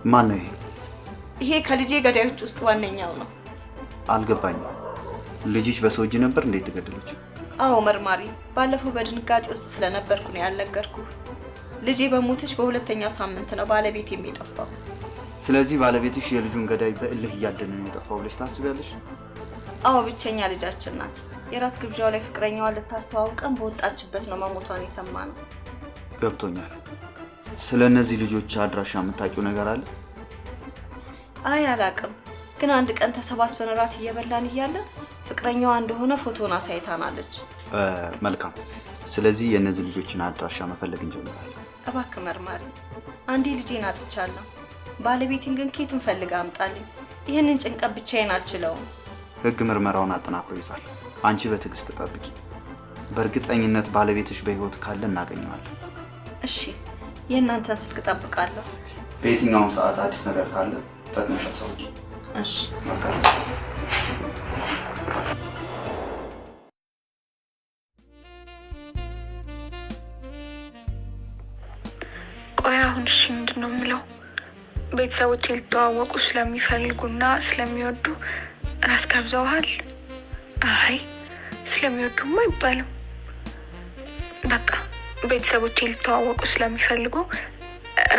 ማን ነው? ይሄ ከልጄ ገዳዮች ውስጥ ዋነኛው ነው። አልገባኝም። ልጅሽ በሰው እጅ ነበር እንዴት ተገደለችው? አዎ መርማሪ፣ ባለፈው በድንጋጤ ውስጥ ስለነበርኩ ነው ያልነገርኩህ። ልጄ በሞተች በሁለተኛው ሳምንት ነው ባለቤት የሚጠፋው። ስለዚህ ባለቤትሽ የልጁን ገዳይ በእልህ እያደነ ነው የጠፋው ብለሽ ታስቢያለሽ? አዎ ብቸኛ ልጃችን ናት። የራት ግብዣው ላይ ፍቅረኛዋን ልታስተዋውቀን በወጣችበት ነው መሞቷን የሰማነው። ገብቶኛል። ስለ እነዚህ ልጆች አድራሻ የምታውቂው ነገር አለ? አይ አላቅም፣ ግን አንድ ቀን ተሰባስበን ራት እየበላን እያለ ፍቅረኛዋ እንደሆነ ፎቶን አሳይታናለች። መልካም። ስለዚህ የእነዚህ ልጆችን አድራሻ መፈለግ እንጀምራለን። እባክህ መርማሪ፣ አንዴ ልጄን አጥቻለሁ። ባለቤቴን ግን ኬት እንፈልጋ አምጣልኝ። ይህንን ጭንቀት ብቻዬን አልችለውም። ህግ ምርመራውን አጠናክሮ ይዛል። አንቺ በትዕግስት ጠብቂ። በእርግጠኝነት ባለቤትሽ በህይወት ካለ እናገኘዋለን። እሺ፣ የእናንተን ስልክ ጠብቃለሁ። በየትኛውም ሰዓት አዲስ ነገር ካለ ፈጥነሽ አሳውቂ። እሺ። ቆይ አሁን እሺ ምንድን ነው የምለው? ቤተሰቦቼ ሊተዋወቁ ስለሚፈልጉና ስለሚወዱ ራስ ጋብዘውሃል? አይ ስለሚወዱማ አይባልም። በቃ ቤተሰቦቼ ሊተዋወቁ ስለሚፈልጉ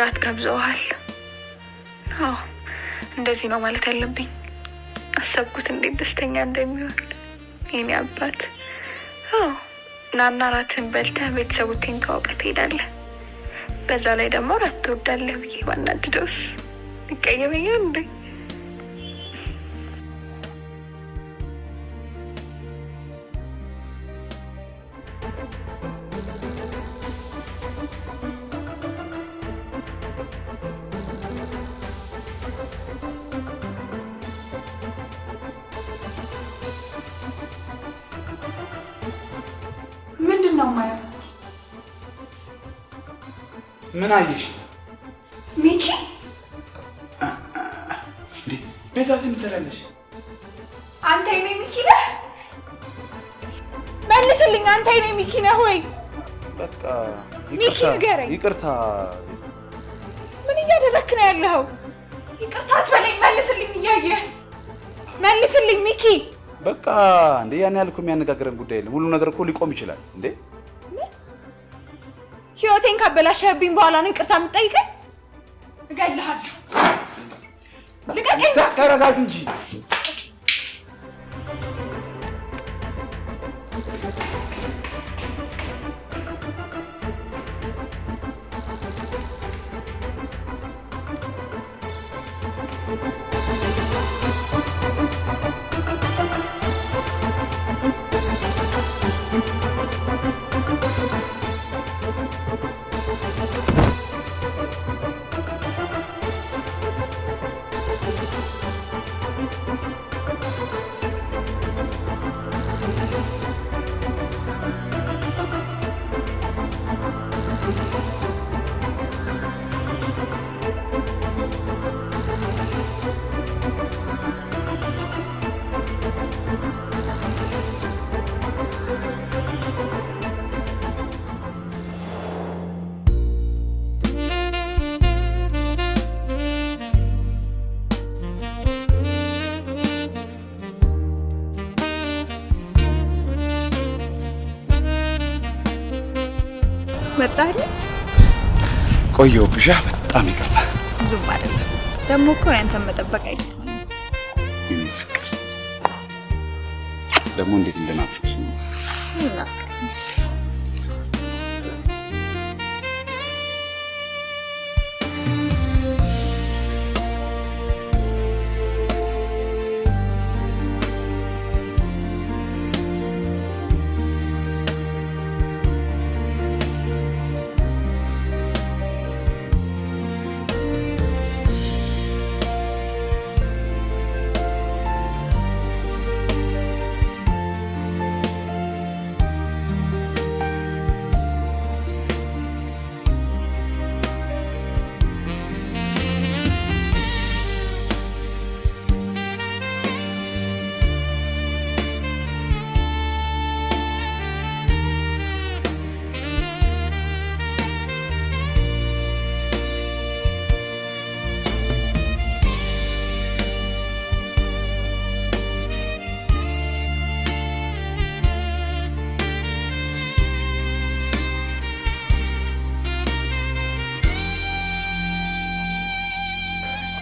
ራት ጋብዘውሃል። አዎ እንደዚህ ነው ማለት ያለብኝ። አሰብኩት እንዴት ደስተኛ እንደሚሆን የኔ አባት። አዎ ናና ራትን በልተህ ቤተሰቦቼን ተዋውቀህ ትሄዳለህ። በዛ ላይ ደግሞ ራት ትወዳለህ ብዬ ባናድደውስ ይቀየመኛል እንዴ? ምንድን ነው ማየው? ምን አየሽ? ሚኪ እንዴ ቤዛ እዚህ ምን ትሰሪያለሽ? አንተ የኔ ሚኪ ነህ? መልስልኝ፣ አንተ የኔ ሚኪ ነህ ወይ? በቃ ሚኪ ንገረኝ። ይቅርታ። ምን እያደረክ ነው ያለኸው? ይቅርታ አትበለኝ፣ መልስልኝ። እያየህ መልስልኝ ሚኪ። በቃ እንዴ ያን ያህል እኮ የሚያነጋግረን ጉዳይ የለም። ሁሉ ነገር እኮ ሊቆም ይችላል እንዴ። ህይወቴን ካበላሸህብኝ በኋላ ነው ይቅርታ የምትጠይቀኝ? እገልሃለሁ። ልቀቀኝ። ተረጋጊ እንጂ። መጣህ? ቆየሁብሽ። በጣም ይቅርታ። ብዙም አይደለም። ደግሞ እኮ ያንተን መጠበቅ አይደለም። የኔ ፍቅር ደግሞ እንዴት እንደናፍቅሽ ነው።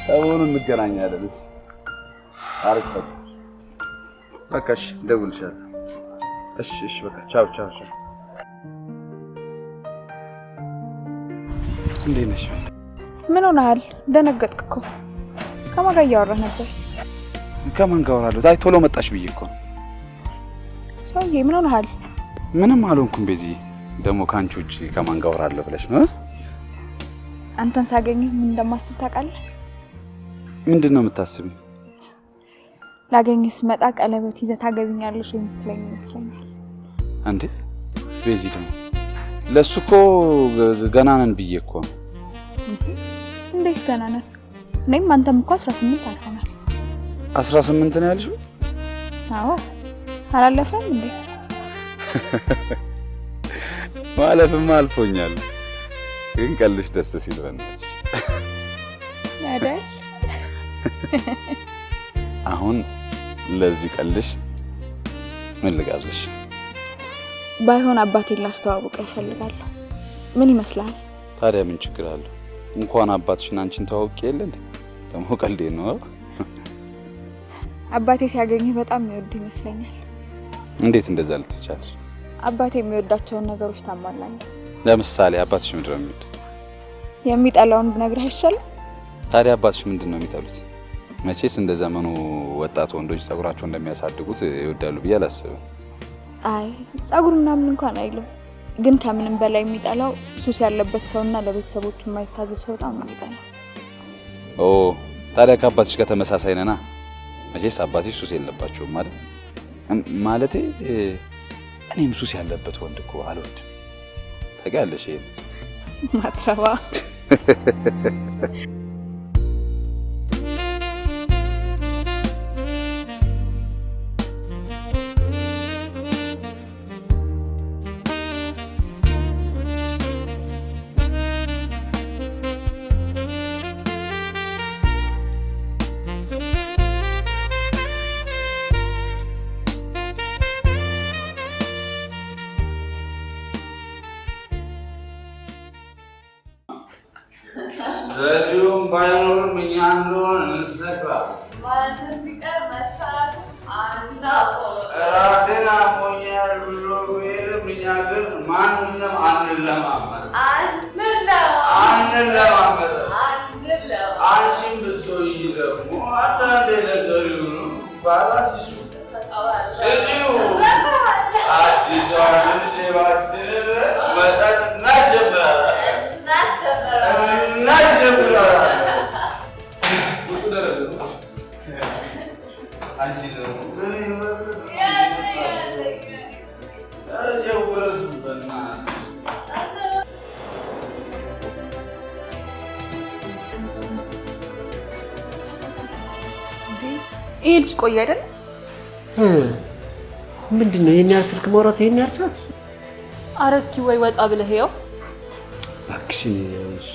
ሰሞኑን እንገናኛለን። እሺ አሪፍ ነው። በቃ እሺ እደውልልሻለሁ። እሺ በቃ ቻው። እንዴት ነሽ? ምን ሆነሃል? ደነገጥክ እኮ። ከማን ጋር እያወራህ ነበር? ከማን ጋር አወራለሁ? ዛሬ ቶሎ መጣሽ ብዬ እኮ ነው። ሰውዬ ምን ሆነሃል? ምንም አልሆንኩም። ቤዚ ደግሞ ከአንቺ ውጪ ከማን ጋር አወራለሁ ብለሽ ነው? አንተን ሳገኝህ ምን እንደማስብ ታውቃለህ? ምንድን ነው የምታስቢው? ላገኝህ ስመጣ ቀለበት ይዘህ ታገቢኛለሽ የምትለኝ ይመስለኛል። እንዴ ቤዚ ደግሞ ለሱ እኮ ገና ነን ብዬ እኮ ነው። እንዴት ገና ነን? እኔም አንተም እኮ 18 አልሆናል። 18 ነው ያልሽው? አዎ አላለፈም እንዴ? ማለፍማ አልፎኛል፣ ግን ቀልሽ ደስ ሲል በእናትሽ አይደል? አሁን ለዚህ ቀልሽ ምን ልጋብዝሽ? ባይሆን አባቴን ላስተዋውቅ እፈልጋለሁ። ምን ይመስላል? ታዲያ ምን ችግር አለው? እንኳን አባትሽን አንቺን ተዋውቂ የለ እንዴ? ደግሞ ቀልዴ ነው። አባቴ ሲያገኝህ በጣም የሚወድ ይመስለኛል። እንዴት እንደዛ ልትቻለሽ? አባቴ የሚወዳቸውን ነገሮች ታሟላለህ። ለምሳሌ አባትሽ ምንድን ነው የሚወዱት? የሚጠላውን ብነግርህ አይሻልም? ታዲያ አባትሽ ምንድን ነው የሚጠሉት? መቼስ እንደ ዘመኑ ወጣት ወንዶች ጸጉራቸው እንደሚያሳድጉት ይወዳሉ ብዬ አላስብም። አይ ጸጉር ምናምን እንኳን አይለው፣ ግን ከምንም በላይ የሚጠላው ሱስ ያለበት ሰውና ለቤተሰቦቹ የማይታዘዝ ሰው በጣም ነው የሚጠላው። ኦ ታዲያ ከአባትሽ ጋር ተመሳሳይ ነና። መቼስ አባትሽ ሱስ የለባቸውም ማለት ማለቴ እኔም ሱስ ያለበት ወንድ እኮ አልወድም። ታውቂያለሽ ይሄን ማትረባ ዘሪሁን ባይኖርም እኛ እንደሆነ እንሰፋ ራሴን አሞኛል ብሎ ብሄድም እኛ ግን ማንንም አንለማመጥ። አንቺም ብትሆኚ ደግሞ አንዳንዴ ለዘሪሁን ባላ ሲሱ ስጪው አዲሷን ሌባችንን መጠጥ እናስጀምራለን። ይሄ ልጅ ቆይ አይደል? ምንድነው ይሄን ያህል ስልክ ማውራት ይሄን ያህል ሰዓት? ኧረ እስኪ ወይ ወጣ ብለህ ይኸው እባክሽ እሱ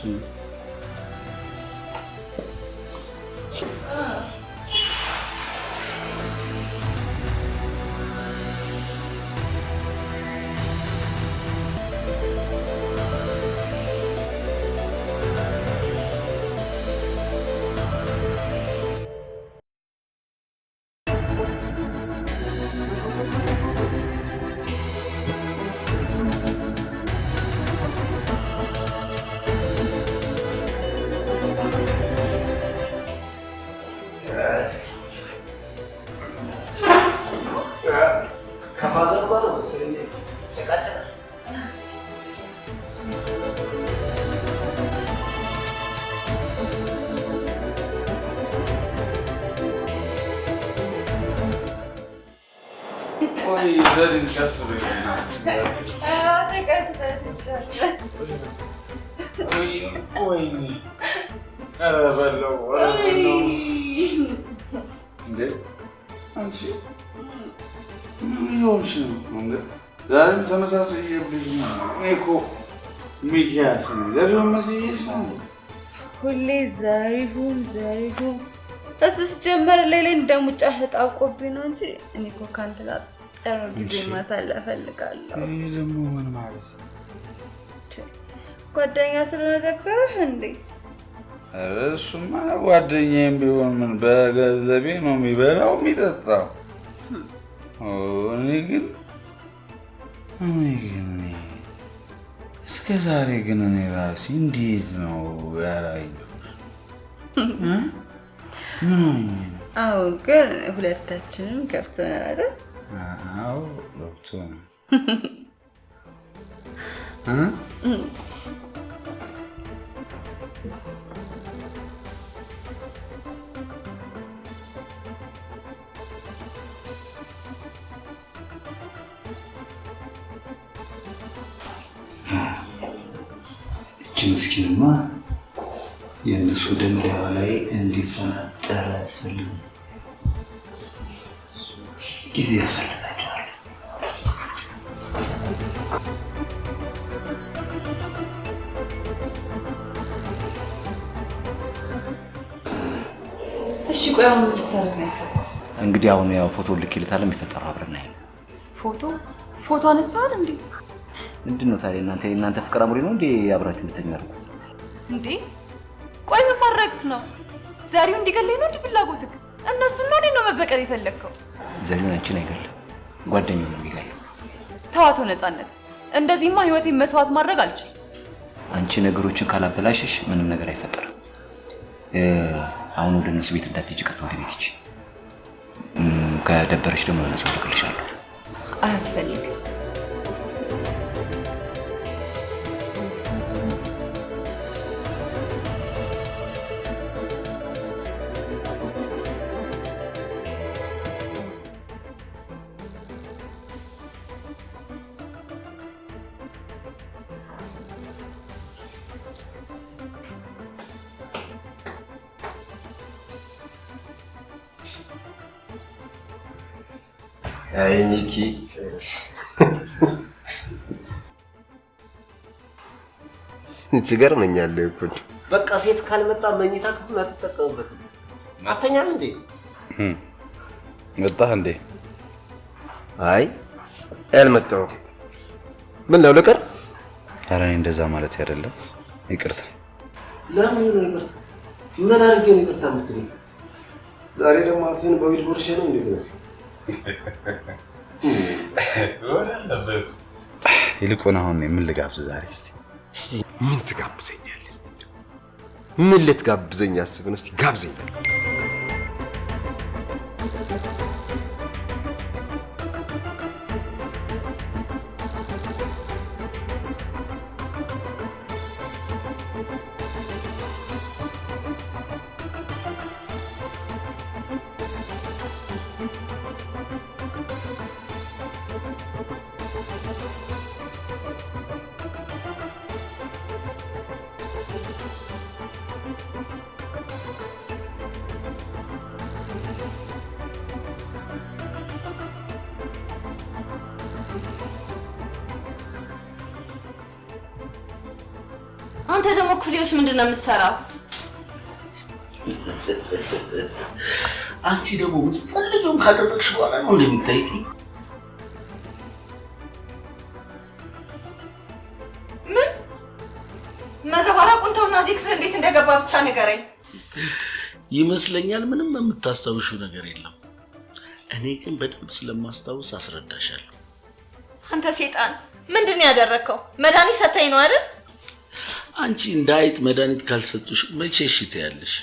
ዛሬም ተመሳሳይብሽ ነው። እኔ እኮ ሚኪያስ ነው። ዘሪሁን መስዬሽ ነው። ሁሌ ዘሪሁን ዘሪሁን። እሱ ሲጀመር ላይ እንደሙጫ ተጣብቆብኝ ነው እንጂ እኔ እኮ ካንተ ጋር ጥሩ ጊዜ ማሳለፍ እፈልጋለሁ። ይሄ ደግሞ ምን ማለት ነው? ጓደኛ ስለሆነ ደበረህ እንዴ? እሱማ ጓደኛዬም ቢሆን ምን በገንዘቤ ነው የሚበላው የሚጠጣው። እኔ ግን እስከ ዛሬ ግን እኔ ራሴ እንዴት ነው ያላየሁት? ምን ሆኜ ነው? አሁን ግን ሁለታችንም ገብቶናል አይደል? አዎ ገብቶናል። ምስኪንማ የእነሱ ደም ላይ እንዲፈናጠር አያስፈልግም። ጊዜ ያስፈልጋቸዋል። እሺ ቆይ አሁን ምን ልታረግ ነው ያሰብከው? እንግዲህ አሁን ያው ፎቶ ልኬልታለሁ የሚፈጠረው አብረን ነው። ፎቶ አነሳን እንዴ? ምንድነው ታዲያ እናንተ ፍቅር አሙሪ ነው እንዴ አብራችሁ ልትኛርኩት እንዴ? ቆይ ምን ማድረግ ነው? ዛሬው እንዲገለኝ ነው እንዴ ፍላጎትክ? እነሱ ነው መበቀል የፈለግከው? ዛሬውን አንቺን አይገለም ጓደኛው ነው የሚገለው። ተዋቶ ነፃነት፣ እንደዚህማ ህይወቴን መስዋዕት ማድረግ አልችልም። አንቺ ነገሮችን ካላበላሽሽ ምንም ነገር አይፈጠርም። አሁን ወደ እነሱ ቤት እንዳትሄጂ ቀጥ ወደ ቤት ሂጂ። ከደበረሽ ደግሞ የሆነ ሰው ልክልሻለሁ። አያስፈልግም። አይ ሚኪ ትገርመኛለህ እኮ። በቃ ሴት ካልመጣ መኝታ ክፍል አትጠቀምበትም። አተኛም እንዴ? መጣህ እንዴ? አይ አልመጣሁም። ምን ነው ልቀር? ኧረ እኔ እንደዛ ማለት አይደለም። ይቅርታ። ለምን ነው ይቅርታ? ምን አድርጌ ነው ይቅርታ የምትለኝ? ዛሬ ደግሞ አፍህን በዊድ ቦርሼ ነው እንዴ ተነስ? ይልቁን አሁን ምን ልጋብዝ ዛሬ? እስቲ ምን ትጋብዘኛለህ? እስቲ ምን ልትጋብዘኝ አስበህ ነው? እስቲ ጋብዘኝ። አንተ ደግሞ ኩሊዮስ ምንድነው የምትሰራው? አንቺ ደግሞ ምትፈልጊውን ካደረግሽ በኋላ ነው እንደምትጠይቂኝ? ምን መዘባራቁን ተውና እዚህ ክፍል እንዴት እንደገባ ብቻ ንገረኝ። ይመስለኛል ምንም የምታስታውሽው ነገር የለም። እኔ ግን በደንብ ስለማስታውስ አስረዳሻለሁ። አንተ ሴጣን ምንድነው ያደረከው? መድኃኒት ሰተኝ ነው አይደል? አንቺ እንዳይጥ መድኃኒት ካልሰጡሽ መቼ እሺ ትያለሽ?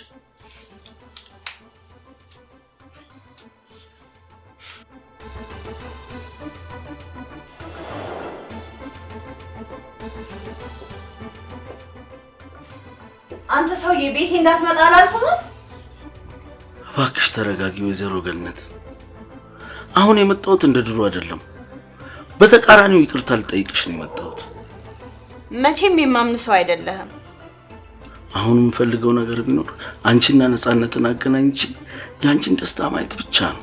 አንተ ሰውዬ ቤቴ እንዳትመጣ አላልኩም? እባክሽ ተረጋጊ ወይዘሮ ገነት። አሁን የመጣሁት እንደ ድሮ አይደለም። በተቃራኒው ይቅርታ ልጠይቅሽ ነው የመጣሁት። መቼም የማምን ሰው አይደለህም። አሁን የምፈልገው ነገር ቢኖር አንቺና ነፃነትን አገናኝቼ ያንቺን ደስታ ማየት ብቻ ነው።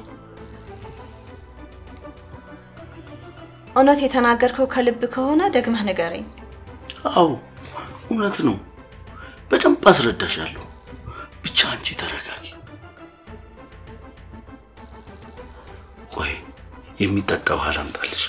እውነት የተናገርከው ከልብ ከሆነ ደግመህ ንገረኝ። አዎ እውነት ነው። በደንብ አስረዳሻለሁ። ብቻ አንቺ ተረጋጊ። ቆይ የሚጠጣ ውሃ ላምጣልሽ።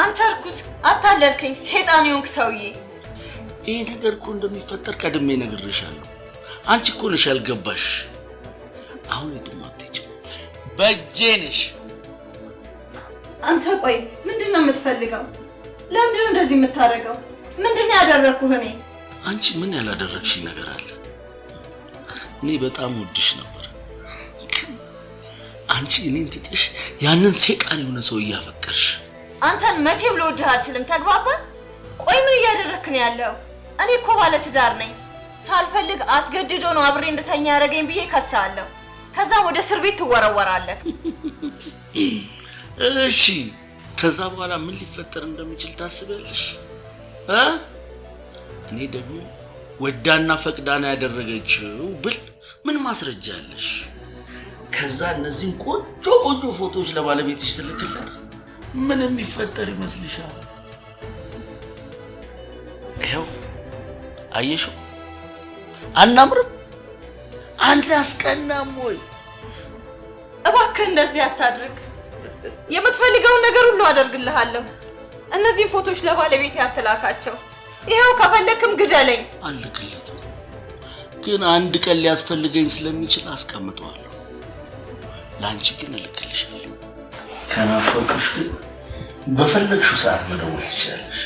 አንተ እርኩስ አታለልከኝ፣ ሰይጣን የሆንክ ሰውዬ። ይሄ ነገር እኮ እንደሚፈጠር ቀድሜ ነግሬሻለሁ። አንቺ እኮ ነሽ ያልገባሽ። አሁን የትም አትሄጂም፣ በእጄ ነሽ። አንተ ቆይ ምንድነው የምትፈልገው? ለምንድነው እንደዚህ የምታደርገው? ምንድነው ያደረኩህ እኔ? አንቺ ምን ያላደረግሽ ነገር አለ? እኔ በጣም ወድሽ ነበር። አንቺ እኔን ትተሽ ያንን ሰይጣን የሆነ ሰው እያፈቀርሽ። አንተን መቼም ልወድህ አልችልም። ተግባባን? ቆይ ምን እያደረክ ነው ያለው? እኔ እኮ ባለ ትዳር ነኝ። ሳልፈልግ አስገድዶ ነው አብሬ እንድተኛ ያደረገኝ ብዬ ከሳለሁ። ከዛ ወደ እስር ቤት ትወረወራለህ። እሺ ከዛ በኋላ ምን ሊፈጠር እንደሚችል ታስቢያለሽ? እኔ ደግሞ ወዳና ፈቅዳና ያደረገችው ብል ምን ማስረጃ አለሽ? ከዛ እነዚህን ቆንጆ ቆንጆ ፎቶዎች ለባለቤትሽ ስልክለት ምን የሚፈጠር ይመስልሻል? ይኸው አየሽው፣ አናምርም? አንድ አስቀናም ወይ? እባክህ እንደዚህ አታድርግ። የምትፈልገውን ነገር ሁሉ አደርግልሃለሁ። እነዚህን ፎቶዎች ለባለቤቴ አትላካቸው። ይኸው ከፈለክም ግደለኝ። አልክለትም፣ ግን አንድ ቀን ሊያስፈልገኝ ስለሚችል አስቀምጠዋለሁ። ላንቺ ግን እልክልሻለሁ። ከናፈቁሽ ግን በፈለግሽው ሰዓት መደወል ትችላለሽ።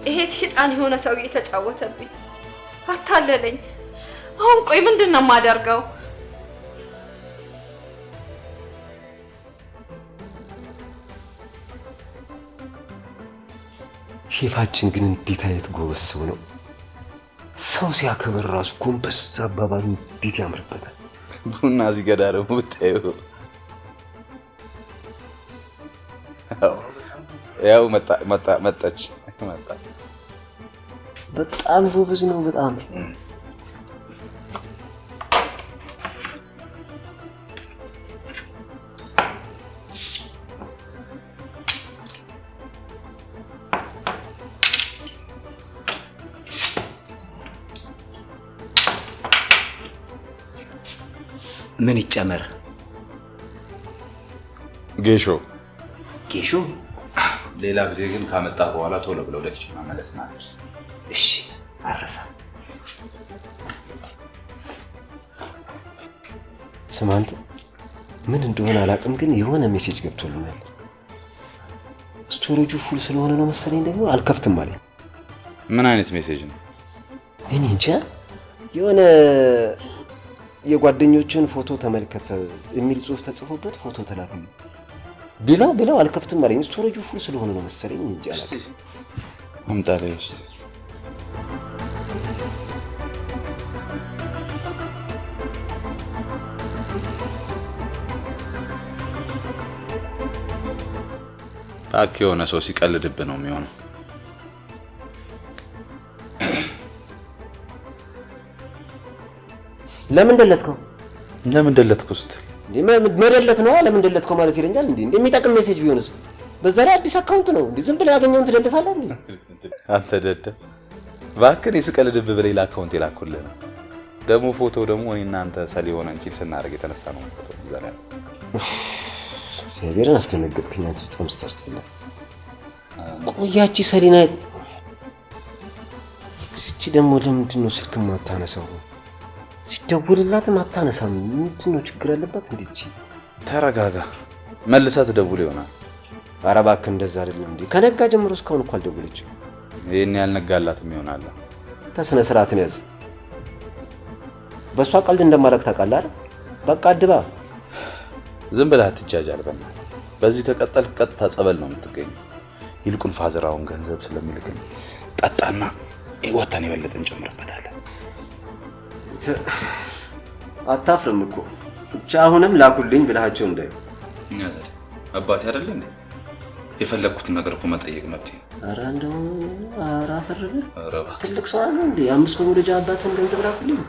ይሄ ሰይጣን የሆነ ሰው እየተጫወተብኝ አታለለኝ። አሁን ቆይ ምንድን ነው የማደርገው? ሼፋችን ግን እንዴት አይነት ጎበዝ ሰው ነው! ሰው ሲያከብር ራሱ ጎንበስ አባባሉ እንዴት ያምርበታል። ቡና ሲገዳ ደግሞ ብታየው ያው መጣች። በጣም ጎበዝ ነው። በጣም ምን ይጨመር? ጌሾ ጌሾ። ሌላ ጊዜ ግን ካመጣ በኋላ ቶሎ ብለው ወደ ኪችን መመለስና አድርስ። እሺ አረሳ። ስማ አንተ ምን እንደሆነ አላውቅም፣ ግን የሆነ ሜሴጅ ገብቶልኛል። ስቶሬጁ ፉል ስለሆነ ነው መሰለኝ ደግሞ አልከፍትም አለኝ። ምን አይነት ሜሴጅ ነው? እኔ እንጃ። የሆነ የጓደኞችን ፎቶ ተመልከተ የሚል ጽሑፍ ተጽፎበት ፎቶ ተላከልኝ። ብለው አልከፍትም አለኝ። ስቶሬጁ ፉል ስለሆነ ነው መሰለኝ እንጂ አላውቅም። አምጣለሽ። ታክ የሆነ ሰው ሲቀልድብህ ነው የሚሆነው። ለምን ደለትከው? ለምን ደለትከው ስትል መደለት ነው። ለምን ደለትከው ማለት ይለኛል እንዴ? የሚጠቅም ሜሴጅ ቢሆንስ? በዛ ላይ አዲስ አካውንት ነው እንዴ? ዝም ብለህ ያገኘውን ትደልታለህ እንዴ? አንተ ደደብ እባክህ። ስቀልድብህ በሌላ አካውንት የላኩልህ ነው። ደግሞ ፎቶ ደግሞ እኔ እናንተ ሰሊ ሆነ እንጂ ስናደርግ የተነሳ ነው ፎቶ እዛ ላይ። እግዚአብሔርን አስደነገጥከኝ አንተ። በጣም ስታስጠላ። ቆያቺ ሰሊና እቺ ደግሞ ለምንድን ነው ስልክ ማታነሳው? ሲደውልላትም አታነሳም። ምንድን ነው ችግር ያለባት? እንዴ ተረጋጋ። መልሳ ትደውል ይሆናል። ኧረ እባክህ እንደዛ አይደለም እንዴ። ከነጋ ጀምሮ እስካሁን እኮ አልደወለችም። ይሄን ያልነጋላትም ይሆናል። ተስነ ስርዓትን ያዝ። በሷ ቀልድ እንደማረግ ታውቃለህ አይደል? በቃ አድባ። ዝም ብለህ አትጃጃል በእናትህ። በዚህ ከቀጠልክ ቀጥታ ጸበል ነው የምትገኘው። ይልቁን ፋዘራውን ገንዘብ ስለሚልክል ጠጣና ወተን የበለጠ እንጨምርበታለን። አታፍርም እኮ ብቻ አሁንም ላኩልኝ ብለሃቸው እንዳይ አባቴ አይደለ እንዴ? የፈለኩትን ነገር እኮ መጠየቅ መብቴ ነው። ኧረ እንደው ኧረ አፈረደ ትልቅ ሰው አለ እንዴ? 5 በመውለጃ አባትን ገንዘብ ላኩልኝ።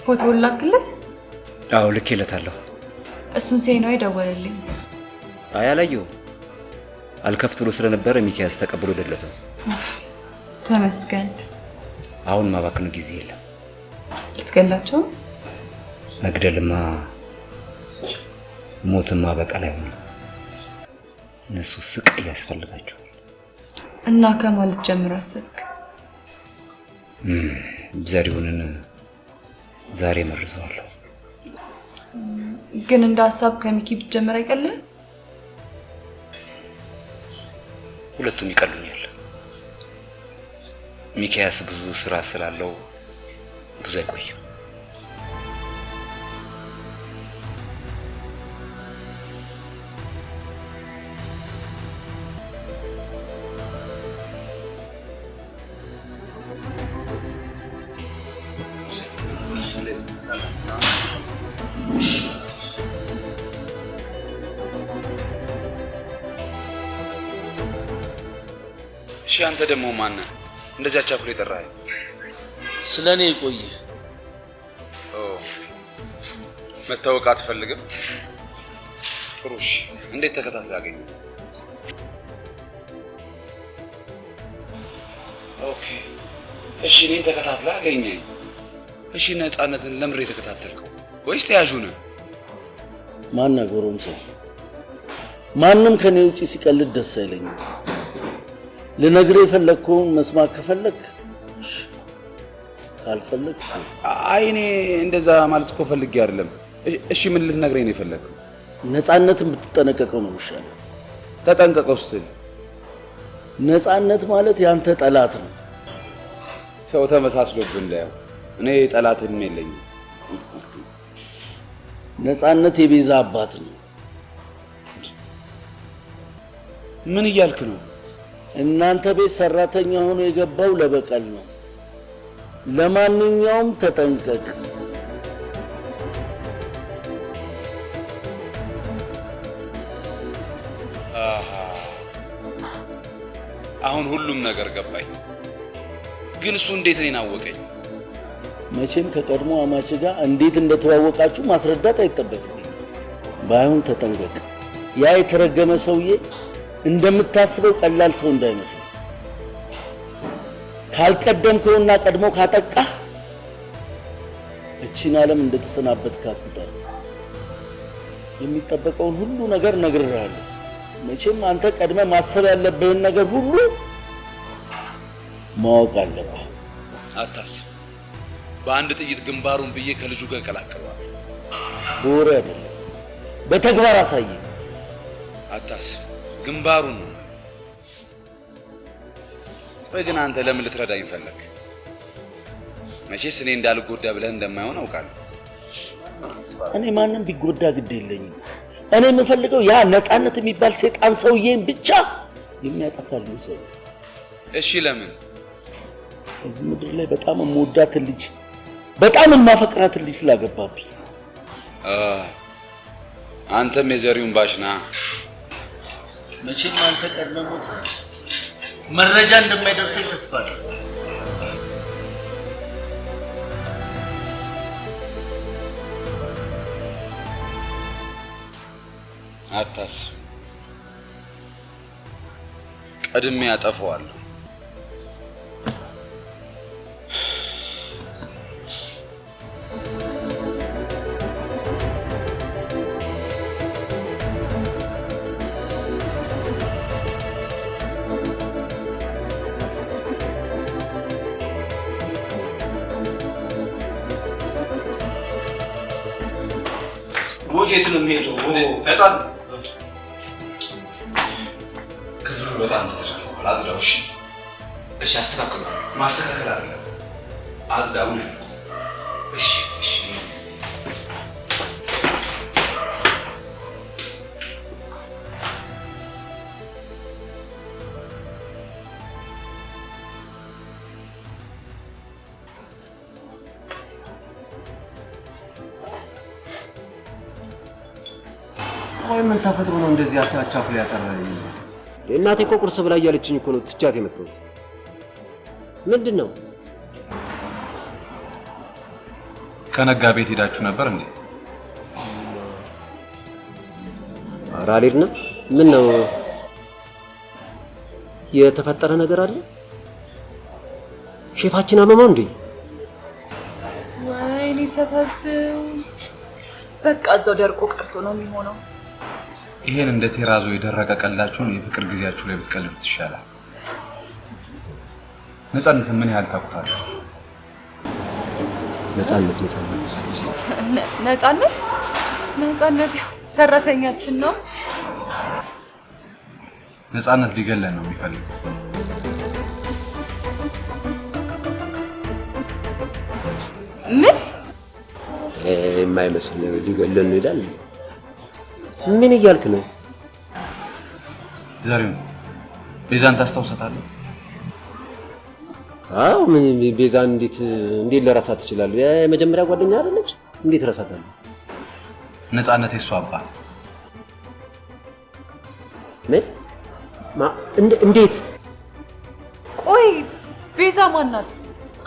ፎቶውን ላክለት? አዎ ልኬለታለሁ። እሱን ሲያይ ነው የደወለልኝ። አይ አላየሁም። አልከፍት ብሎ ስለነበረ ሚኪያስ ተቀብሎ ደለተው። ተመስገን። አሁን ማባክኑ ጊዜ የለም። ልትገላቸው? መግደልማ ሞትማ በቀል አይሆንም። እነሱ ስቃይ ያስፈልጋቸዋል። እና ከማለት ጀምሮ አሰብክ? ዘሪሁንን ዛሬ መርዘዋለሁ። ግን እንደ ሀሳብ ከሚኪ ብትጀምር አይቀልህ? ሁለቱም ይቀሉኛል። ሚኪያስ ብዙ ስራ ስላለው ብዙ አይቆይም። እሺ አንተ ደግሞ ማን ነህ? እንደዚህ አቻኩል የጠራኸኝ? ስለኔ ቆይ። መታወቅ አትፈልግም? ጥሩ እሺ። እንዴት ተከታትለህ አገኘህ? ኦኬ እሺ፣ እኔን ተከታትለህ አገኘኝ። እሺ ነፃነትን ለምሬ የተከታተልከው ወይስ ተያዡ ነህ? ማን ጎረምሳ? ማንም ከኔ ውጪ ሲቀልድ ደስ አይለኝም። ልነግርህ የፈለግከውን መስማት ከፈለክ ካልፈለክ አይ እኔ እንደዛ ማለት እኮ ፈልጌ አይደለም። እሺ ምን ልትነግረኝ ነው የፈለግከው? ነፃነትን ብትጠነቀቀው ነው የሚሻለው። ተጠንቀቀው ስትል ነፃነት ማለት ያንተ ጠላት ነው። ሰው ተመሳስሎብን እንዳያው እኔ ጠላትም የለኝም። ነፃነት የቤዛ አባት ነው። ምን እያልክ ነው? እናንተ ቤት ሰራተኛ ሆኖ የገባው ለበቀል ነው። ለማንኛውም ተጠንቀቅ። አሁን ሁሉም ነገር ገባኝ። ግን እሱ እንዴት እኔን አወቀኝ? መቼም ከቀድሞ አማች ጋር እንዴት እንደተዋወቃችሁ ማስረዳት አይጠበቅም። ባይሆን ተጠንቀቅ። ያ የተረገመ ሰውዬ እንደምታስበው ቀላል ሰው እንዳይመስል። ካልቀደምከውና ቀድሞ ካጠቃህ እቺን ዓለም እንደተሰናበትካት ቁጠር። የሚጠበቀውን ሁሉ ነገር ነግሬሃለሁ። መቼም አንተ ቀድመ ማሰብ ያለብህን ነገር ሁሉ ማወቅ አለብህ። አታስብ። በአንድ ጥይት ግንባሩን ብዬ ከልጁ ጋር ቀላቅለዋል። በወሬ አይደለም፣ በተግባር አሳየ። አታስብ፣ ግንባሩን ነው። ቆይ ግን አንተ ለምን ልትረዳኝ ፈለግ? መቼስ እኔ እንዳልጎዳ ብለህ እንደማይሆን አውቃለሁ። እኔ ማንም ቢጎዳ ግድ የለኝም። እኔ የምፈልገው ያ ነፃነት የሚባል ሰይጣን ሰውዬን ብቻ የሚያጠፋልኝ ሰው። እሺ ለምን? እዚህ ምድር ላይ በጣም የምወዳትን ልጅ በጣም የማፈቅራትን ልጅ ስላገባብኝ። አንተም የዘሪውን ባሽና። መቼም አንተ ቀድመህ ሞት መረጃ እንደማይደርሰኝ ተስፋ አለኝ። አታስብ፣ ቀድሜ ያጠፋዋለሁ። ወዴት ነው የሚሄደው? ወደ ነፃነት ክፍሉ በጣም ተዝረክረዋል። አዝዳው። እሺ እሺ፣ አስተካክሉ። ማስተካከል አይደለም አዝዳው ነው። እሺ እሺ። ቆይ ምን ተፈጥሮ ነው እንደዚህ አቻኩል ያጠራኝ? እናቴ እኮ ቁርስ ብላ እያለችኝ እኮ ነው ትቻት የመጣሁት። ምንድን ነው? ከነጋ ቤት ሄዳችሁ ነበር እንዴ? ኧረ አልሄድንም። ምን ነው? የተፈጠረ ነገር አለ? ሼፋችን አመመው እንዴ? ወይኔ ሲያሳዝን። በቃ እዛው ደርቆ ቀርቶ ነው የሚሆነው። ይሄን እንደ ቴራዞ የደረቀ ቀላችሁን የፍቅር ጊዜያችሁ ላይ ብትቀልዱት ይሻላል። ነፃነት ምን ያህል ታውቁታላችሁ? ነፃነት ሰራተኛችን ነው። ነፃነት ሊገለን ነው የሚፈልገው። ምን የማይመስል ሊገለን ነው ይላል። ምን እያልክ ነው? ዘሪሁን ቤዛን ታስታውሳታለህ? አዎ ምን ቤዛን እንዴት ለራሳት ትችላለህ? የመጀመሪያ ጓደኛ አይደለች? እንዴት ረሳታለህ? ነፃነት የሷ አባት። ምን እንዴት? ቆይ ቤዛ ማናት?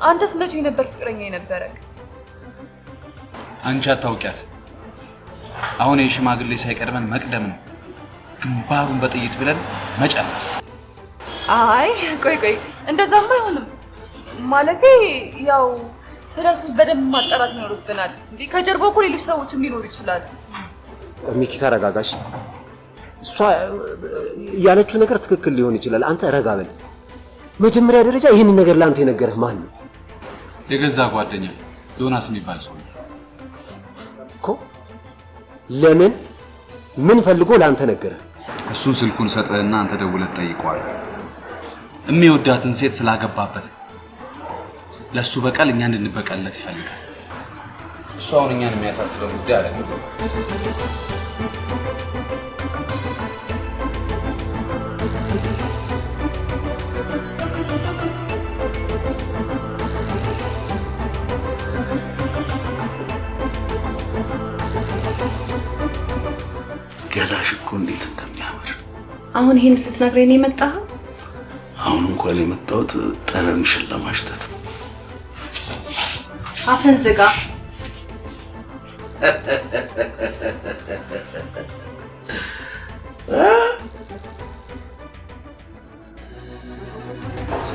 አንተስ መቼ ነበር ፍቅረኛ የነበረክ? አንቺ አታውቂያት። አሁን የሽማግሌ ሳይቀድመን መቅደም ነው፣ ግንባሩን በጥይት ብለን መጨረስ። አይ ቆይ እንደዛማ አይሆንም። ማለቴ ያው ስለሱ በደንብ ማጣራት ይኖርብናል። እንዴ ከጀርባው እኮ ሌሎች ሰዎችም ሊኖሩ ይችላሉ። ሚኪ ተረጋጋሽ። እሷ ያለችው ነገር ትክክል ሊሆን ይችላል። አንተ ረጋ በል። መጀመሪያ ደረጃ ይህንን ነገር ለአንተ የነገረህ ማን ነው? የገዛ ጓደኛ ዮናስ የሚባል ሰው እኮ። ለምን ምን ፈልጎ ለአንተ ነገረህ? እሱን ስልኩን ሰጠህና አንተ ደውለህ ጠይቀዋል። የሚወዳትን ሴት ስላገባበት ለሱ በቀል እኛ እንድንበቀልለት ይፈልጋል። እሱ አሁን እኛን የሚያሳስበን ጉዳይ አይደለም። ገላሽ እኮ እንዴት እንደሚያምር! አሁን ይሄን ልትነግረኝ ነው የመጣኸው? አሁን እንኳን የመጣሁት ጠረንሽን ለማሽተት። አፈን ዝጋ።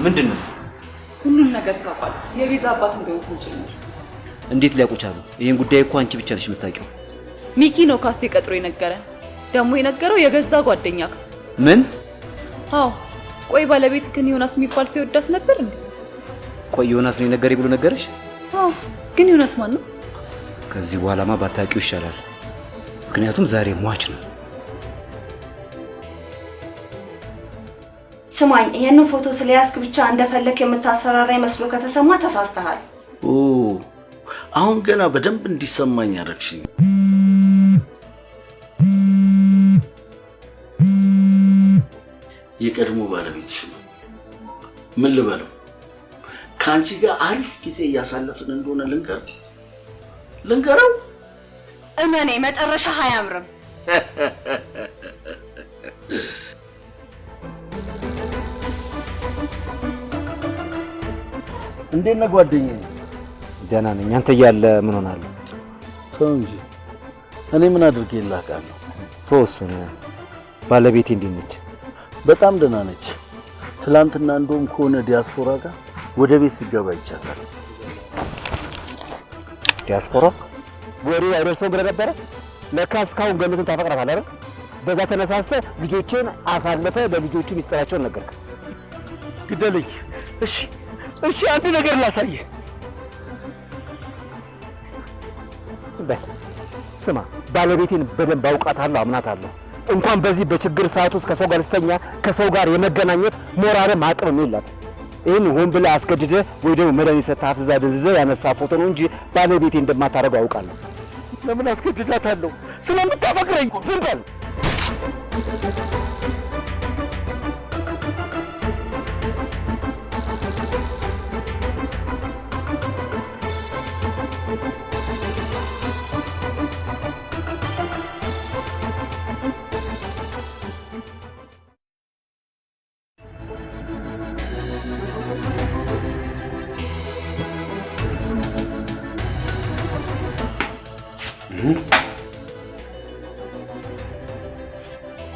ምንድን ነው? ሁሉም ነገር ታውቋል። የቤዛ አባት እንደሆነ ጭምር። እንዴት ሊያውቁ ቻሉ? ይሄን ጉዳይ እኮ አንቺ ብቻ ነሽ የምታውቂው። ሚኪ ነው ካፌ ቀጥሮ የነገረን። ደግሞ የነገረው የገዛ ጓደኛክ። ምን? አዎ። ቆይ ባለቤት ግን ዮናስ የሚባል ሰው ይወዳት ነበር እንዴ? ቆይ ዮናስ ነው የነገረኝ ብሎ ነገረሽ? አዎ። ግን ዮናስ ማን ነው? ከዚህ በኋላማ ባታውቂው ይሻላል። ምክንያቱም ዛሬ ሟች ነው። ስማኝ፣ ይሄንን ፎቶ ስለያዝክ ብቻ እንደፈለክ የምታሰራራኝ መስሎ ከተሰማ ተሳስተሃል። አሁን ገና በደንብ እንዲሰማኝ ያደረግሽኝ። የቀድሞ ባለቤትሽ ነው። ምን ልበለው? ከአንቺ ጋር አሪፍ ጊዜ እያሳለፍን እንደሆነ ልንገረው? እመኔ መጨረሻ አያምርም። እንዴት ነህ ጓደኛዬ? ደህና ነኝ። አንተ እያለ ምን ሆናለሁ? ተው እንጂ እኔ ምን አድርጌልህ አውቃለሁ? ተወሱን። ባለቤቴ እንዴት ነች? በጣም ደህና ነች። ትላንትና እንደውም ከሆነ ዲያስፖራ ጋር ወደ ቤት ሲገባ ይቻላል። ዲያስፖራ ወሬ አይደርሰው ብለህ ነበረ? ለካ እስካሁን ገነትን ታፈቅራታለህ አይደል? በዛ ተነሳስተህ ልጆችን አሳልፈ ለልጆቹ ሚስጥራቸውን ነገርክ። ግደለኝ። እሺ አንድ ነገር ላሳየህ። ስማ፣ ባለቤቴን በደንብ አውቃታለሁ፣ አምናታለሁ። እንኳን በዚህ በችግር ሰዓት ውስጥ ከሰው ጋር ስተኛ ከሰው ጋር የመገናኘት ሞራልም አቅምም የላት። ይህን ሆን ብለህ አስገድደህ ወይ ደግሞ መድኃኒት ሰጥተህ አፍዝዛ ደንዝዘህ ያነሳ ፎቶ ነው እንጂ ባለቤቴ እንደማታደርገው አውቃለሁ። ለምን አስገድዳታለሁ? ስለምታፈቅረኝ። ዝም በል።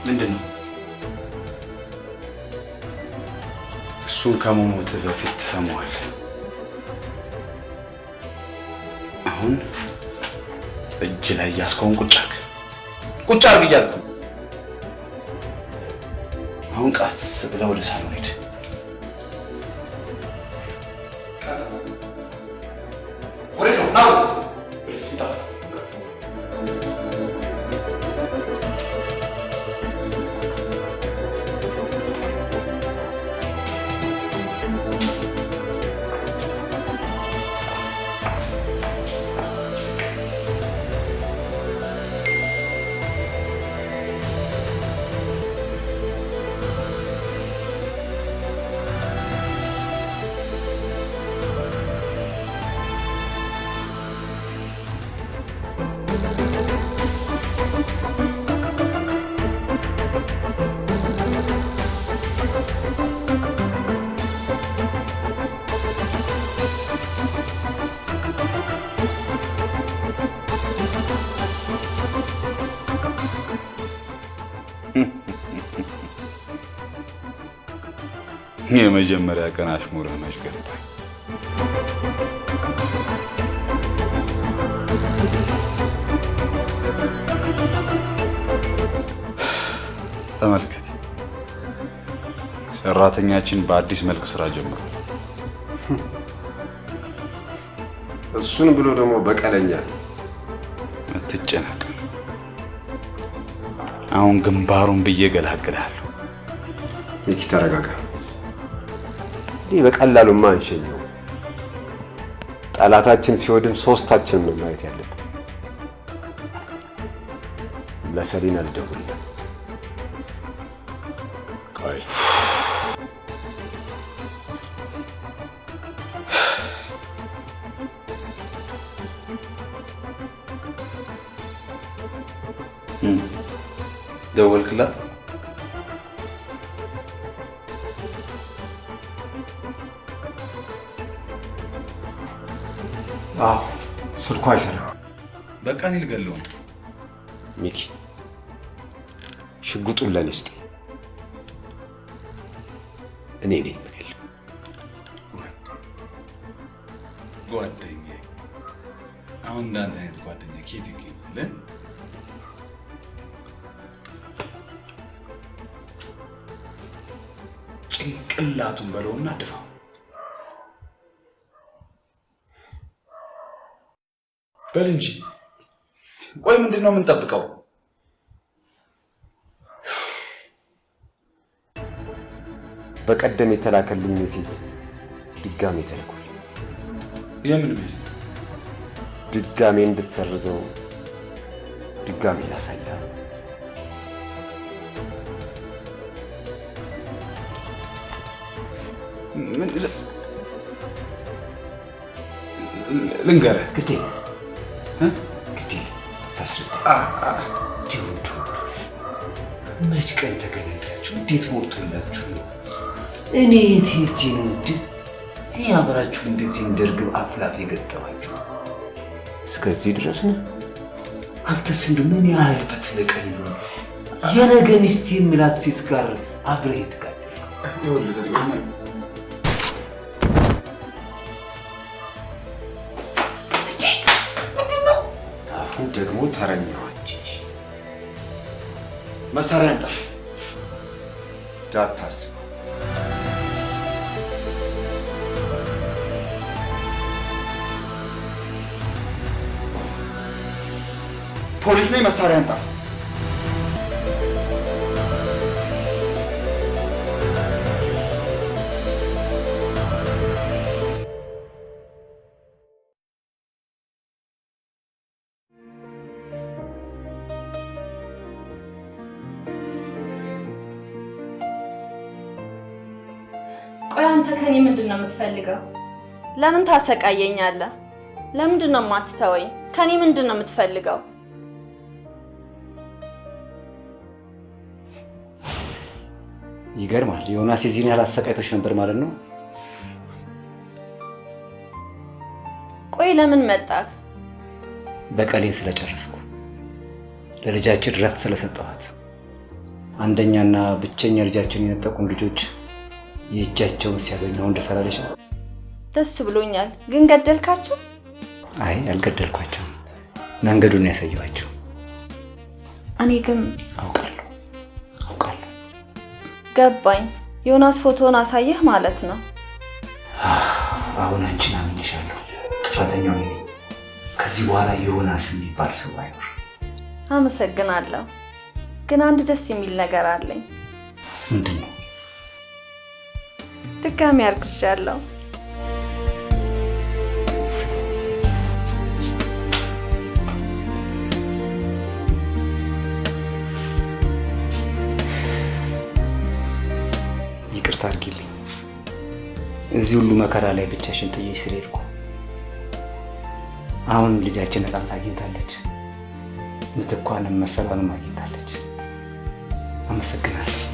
ምንድን ነው? እሱን ከመሞት በፊት ትሰማዋለህ። አሁን እጅ ላይ ያስከውን ቁጭ አድርግ እያልኩ አሁን ቀስ ብለህ ወደ ሳሎን ሂድ። የመጀመሪያ ቀን አሽሙረህ መች ገባኝ። ተመልከት፣ ሰራተኛችን በአዲስ መልክ ስራ ጀምሯል። እሱን ብሎ ደግሞ በቀለኛ አትጨነቅ። አሁን ግንባሩን ብዬ ገላግልሃለሁ። ሚኪ ተረጋጋ። ይህ በቀላሉማ አንሸኘው። ጠላታችን ሲወድም ሶስታችንን ነው ማየት ያለብን። ለሰሊና ልደውልላት። ቆይ ደወልክላት? አዎ፣ ስልኳ አይሰራም። በቃ እኔ ልገለው ነው። ሚኪ ሽጉጡን ለኔ ስጠኝ። እኔ ነኝ የምገለው። ጓደኛዬ፣ አሁን እንዳንተ አይነት ጓደኛ ኬት ይገኛል? ጭንቅላቱን በለውና ድፋው። በል እንጂ። ቆይ ምንድን ነው የምንጠብቀው? በቀደም የተላከልኝ ሜሴጅ ድጋሜ ተልኳል። የምን ሜሴጅ? ድጋሜ እንድትሰርዘው ድጋሜ ላሳይህ። ልንገርህ ግዴ ታስረዳ። መች ቀን ተገናኛችሁ? እንዴት ሞልቶላችሁ ነው? እኔ የት ሄጄ ነው እንደዚህ አብራችሁ እንደዚህ እንደ እርግብ አፍላፍ የገጠማችሁ? እስከዚህ ድረስ ነው። አንተስ እንደው ምን ያህል ብትንቀኝ ነው የነገ ሚስቴ የምላት ሴት ጋር አብረህ የተጋደልከው? አሁን ደግሞ ተረኛዋች መሳሪያ አንተ እንዳታስብ። ፖሊስ ነኝ። መሳሪያ አንተ ቆይ አንተ ከኔ ምንድን ነው የምትፈልገው? ለምን ታሰቃየኛለህ? ለምንድን ነው የማትተወኝ? ከኔ ምንድን ነው የምትፈልገው? ይገርማል። ዮናስ የዚህን ያህል አሰቃይቶች ነበር ማለት ነው? ቆይ ለምን መጣህ? በቀሌን ስለጨረስኩ፣ ለልጃችን ረፍት ስለሰጠኋት፣ አንደኛና ብቸኛ ልጃችን የነጠቁን ልጆች የእጃቸውን ሲያገኙ አሁን ደስ አላለሽ? ደስ ብሎኛል። ግን ገደልካቸው? አይ አልገደልኳቸውም፣ መንገዱን ያሳየኋቸው። እኔ ግን አውቃለሁ። ገባኝ። ዮናስ ፎቶን አሳየህ ማለት ነው? አሁን አንቺን አምኜሻለሁ። ጥፋተኛው እኔ ነኝ። ከዚህ በኋላ ዮናስ የሚባል ሰው አይኖር። አመሰግናለሁ። ግን አንድ ደስ የሚል ነገር አለኝ። ምንድን ነው? ድጋሚ አርግዣለሁ። ይቅርታ አድርጊልኝ። እዚህ ሁሉ መከራ ላይ ብቻሽን ጥዬሽ ስለሄድኩ። አሁን ልጃችን ነፃነት አግኝታለች፣ ምትኳንም መሰሏንም አግኝታለች። አመሰግናለሁ።